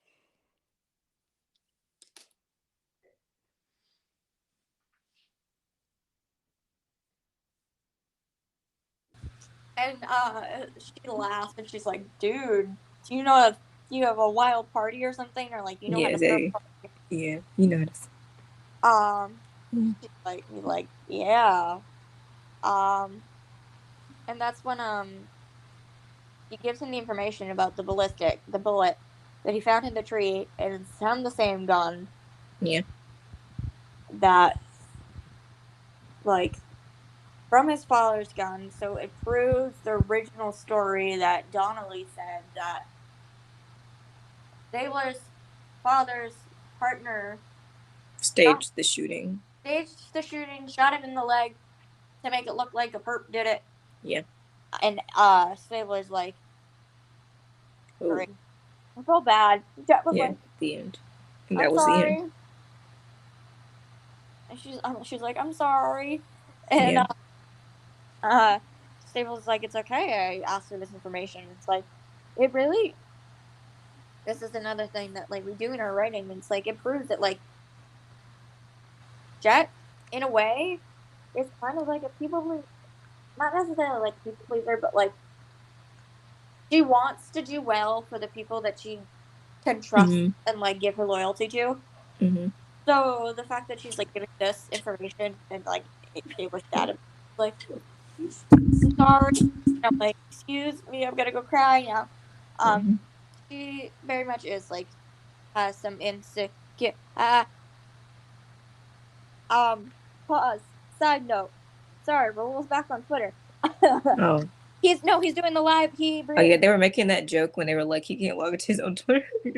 And she laughs and she's like, dude, do you know if you have a wild party or something? Or like, you know how to throw a party? Yeah, you know how to. She's like, yeah. And that's when he gives him the information about the bullet that he found in the tree, and it's from the same gun. Yeah. That, like, from his father's gun, so it proves the original story that Donnelly said that Stabler's father's partner staged the shooting, shot him in the leg to make it look like a perp did it. Yeah. And Stabler's like, I felt bad. Jet was like, the end. And that was the end. And she's like, I'm sorry. And Stabler's like, it's okay. I asked her this information. It's like, it really. This is another thing that like we do in our writing. It's like it proves that like Jet, in a way, is kind of like a people pleaser. Not necessarily like a people pleaser, but like she wants to do well for the people that she can trust and like give her loyalty to. Mm-hmm. So the fact that she's like giving this information and like it was sad, like I'm sorry. I'm like, excuse me, I'm gonna go cry now. She very much is like has some insecure. Pause. Side note. Sorry, Raul's back on Twitter. Oh. He's doing the live. Oh yeah, they were making that joke when they were like, he can't log into his own Twitter. He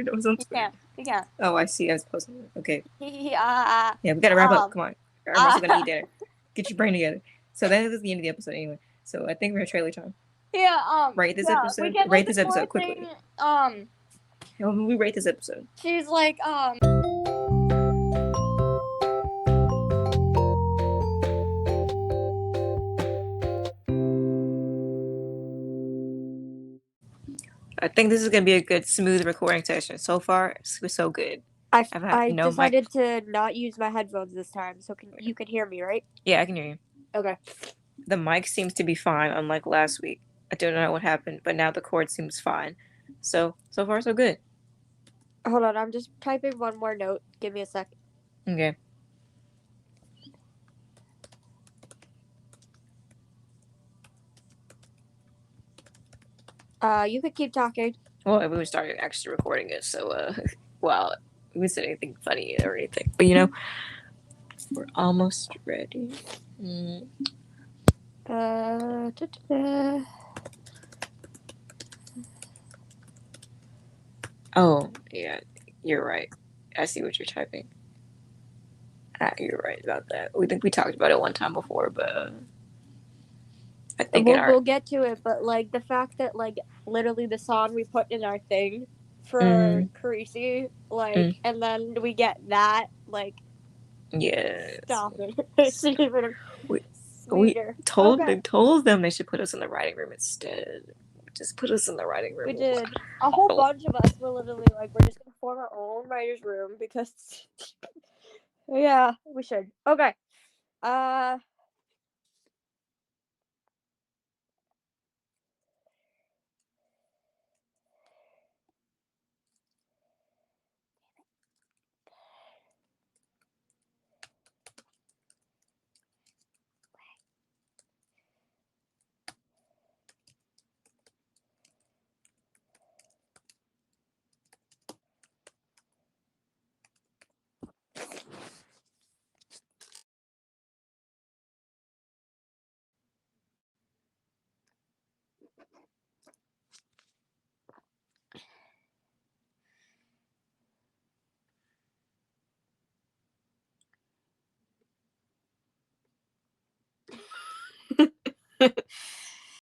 can't. Oh, I see. I was posting it. Okay. Yeah, we gotta wrap up. Come on. We're also gonna eat dinner. Get your brain together. So that is the end of the episode anyway. So I think we're at trailer time. Yeah. Rate this episode. Rate this episode quickly. How will we rate this episode? She's like I think this is gonna be a good, smooth recording session. So far, it was so good. I've had I no mic. decided to not use my headphones this time, so you can hear me, right? Yeah, I can hear you. Okay. The mic seems to be fine, unlike last week. I don't know what happened, but now the cord seems fine. So far so good. Hold on, I'm just typing one more note. Give me a second. Okay. You could keep talking. Well, we started actually recording it, so well, we said anything funny or anything, but you know, we're almost ready. Mm. Da-da-da. Oh, yeah, you're right. I see what you're typing. You're right about that. We think we talked about it one time before, but I think in our We'll get to it, but like the fact that like literally the song we put in our thing for mm, Carisi, like, mm, and then we get that, like, yes, stop it. It's even we we sweeter. told Okay. they told them they should put us in the writing room instead. Just put us in the writing We room. did. A whole Wow. bunch of us were literally like, we're just gonna form our own writer's room because, yeah, we should. Okay. Uh,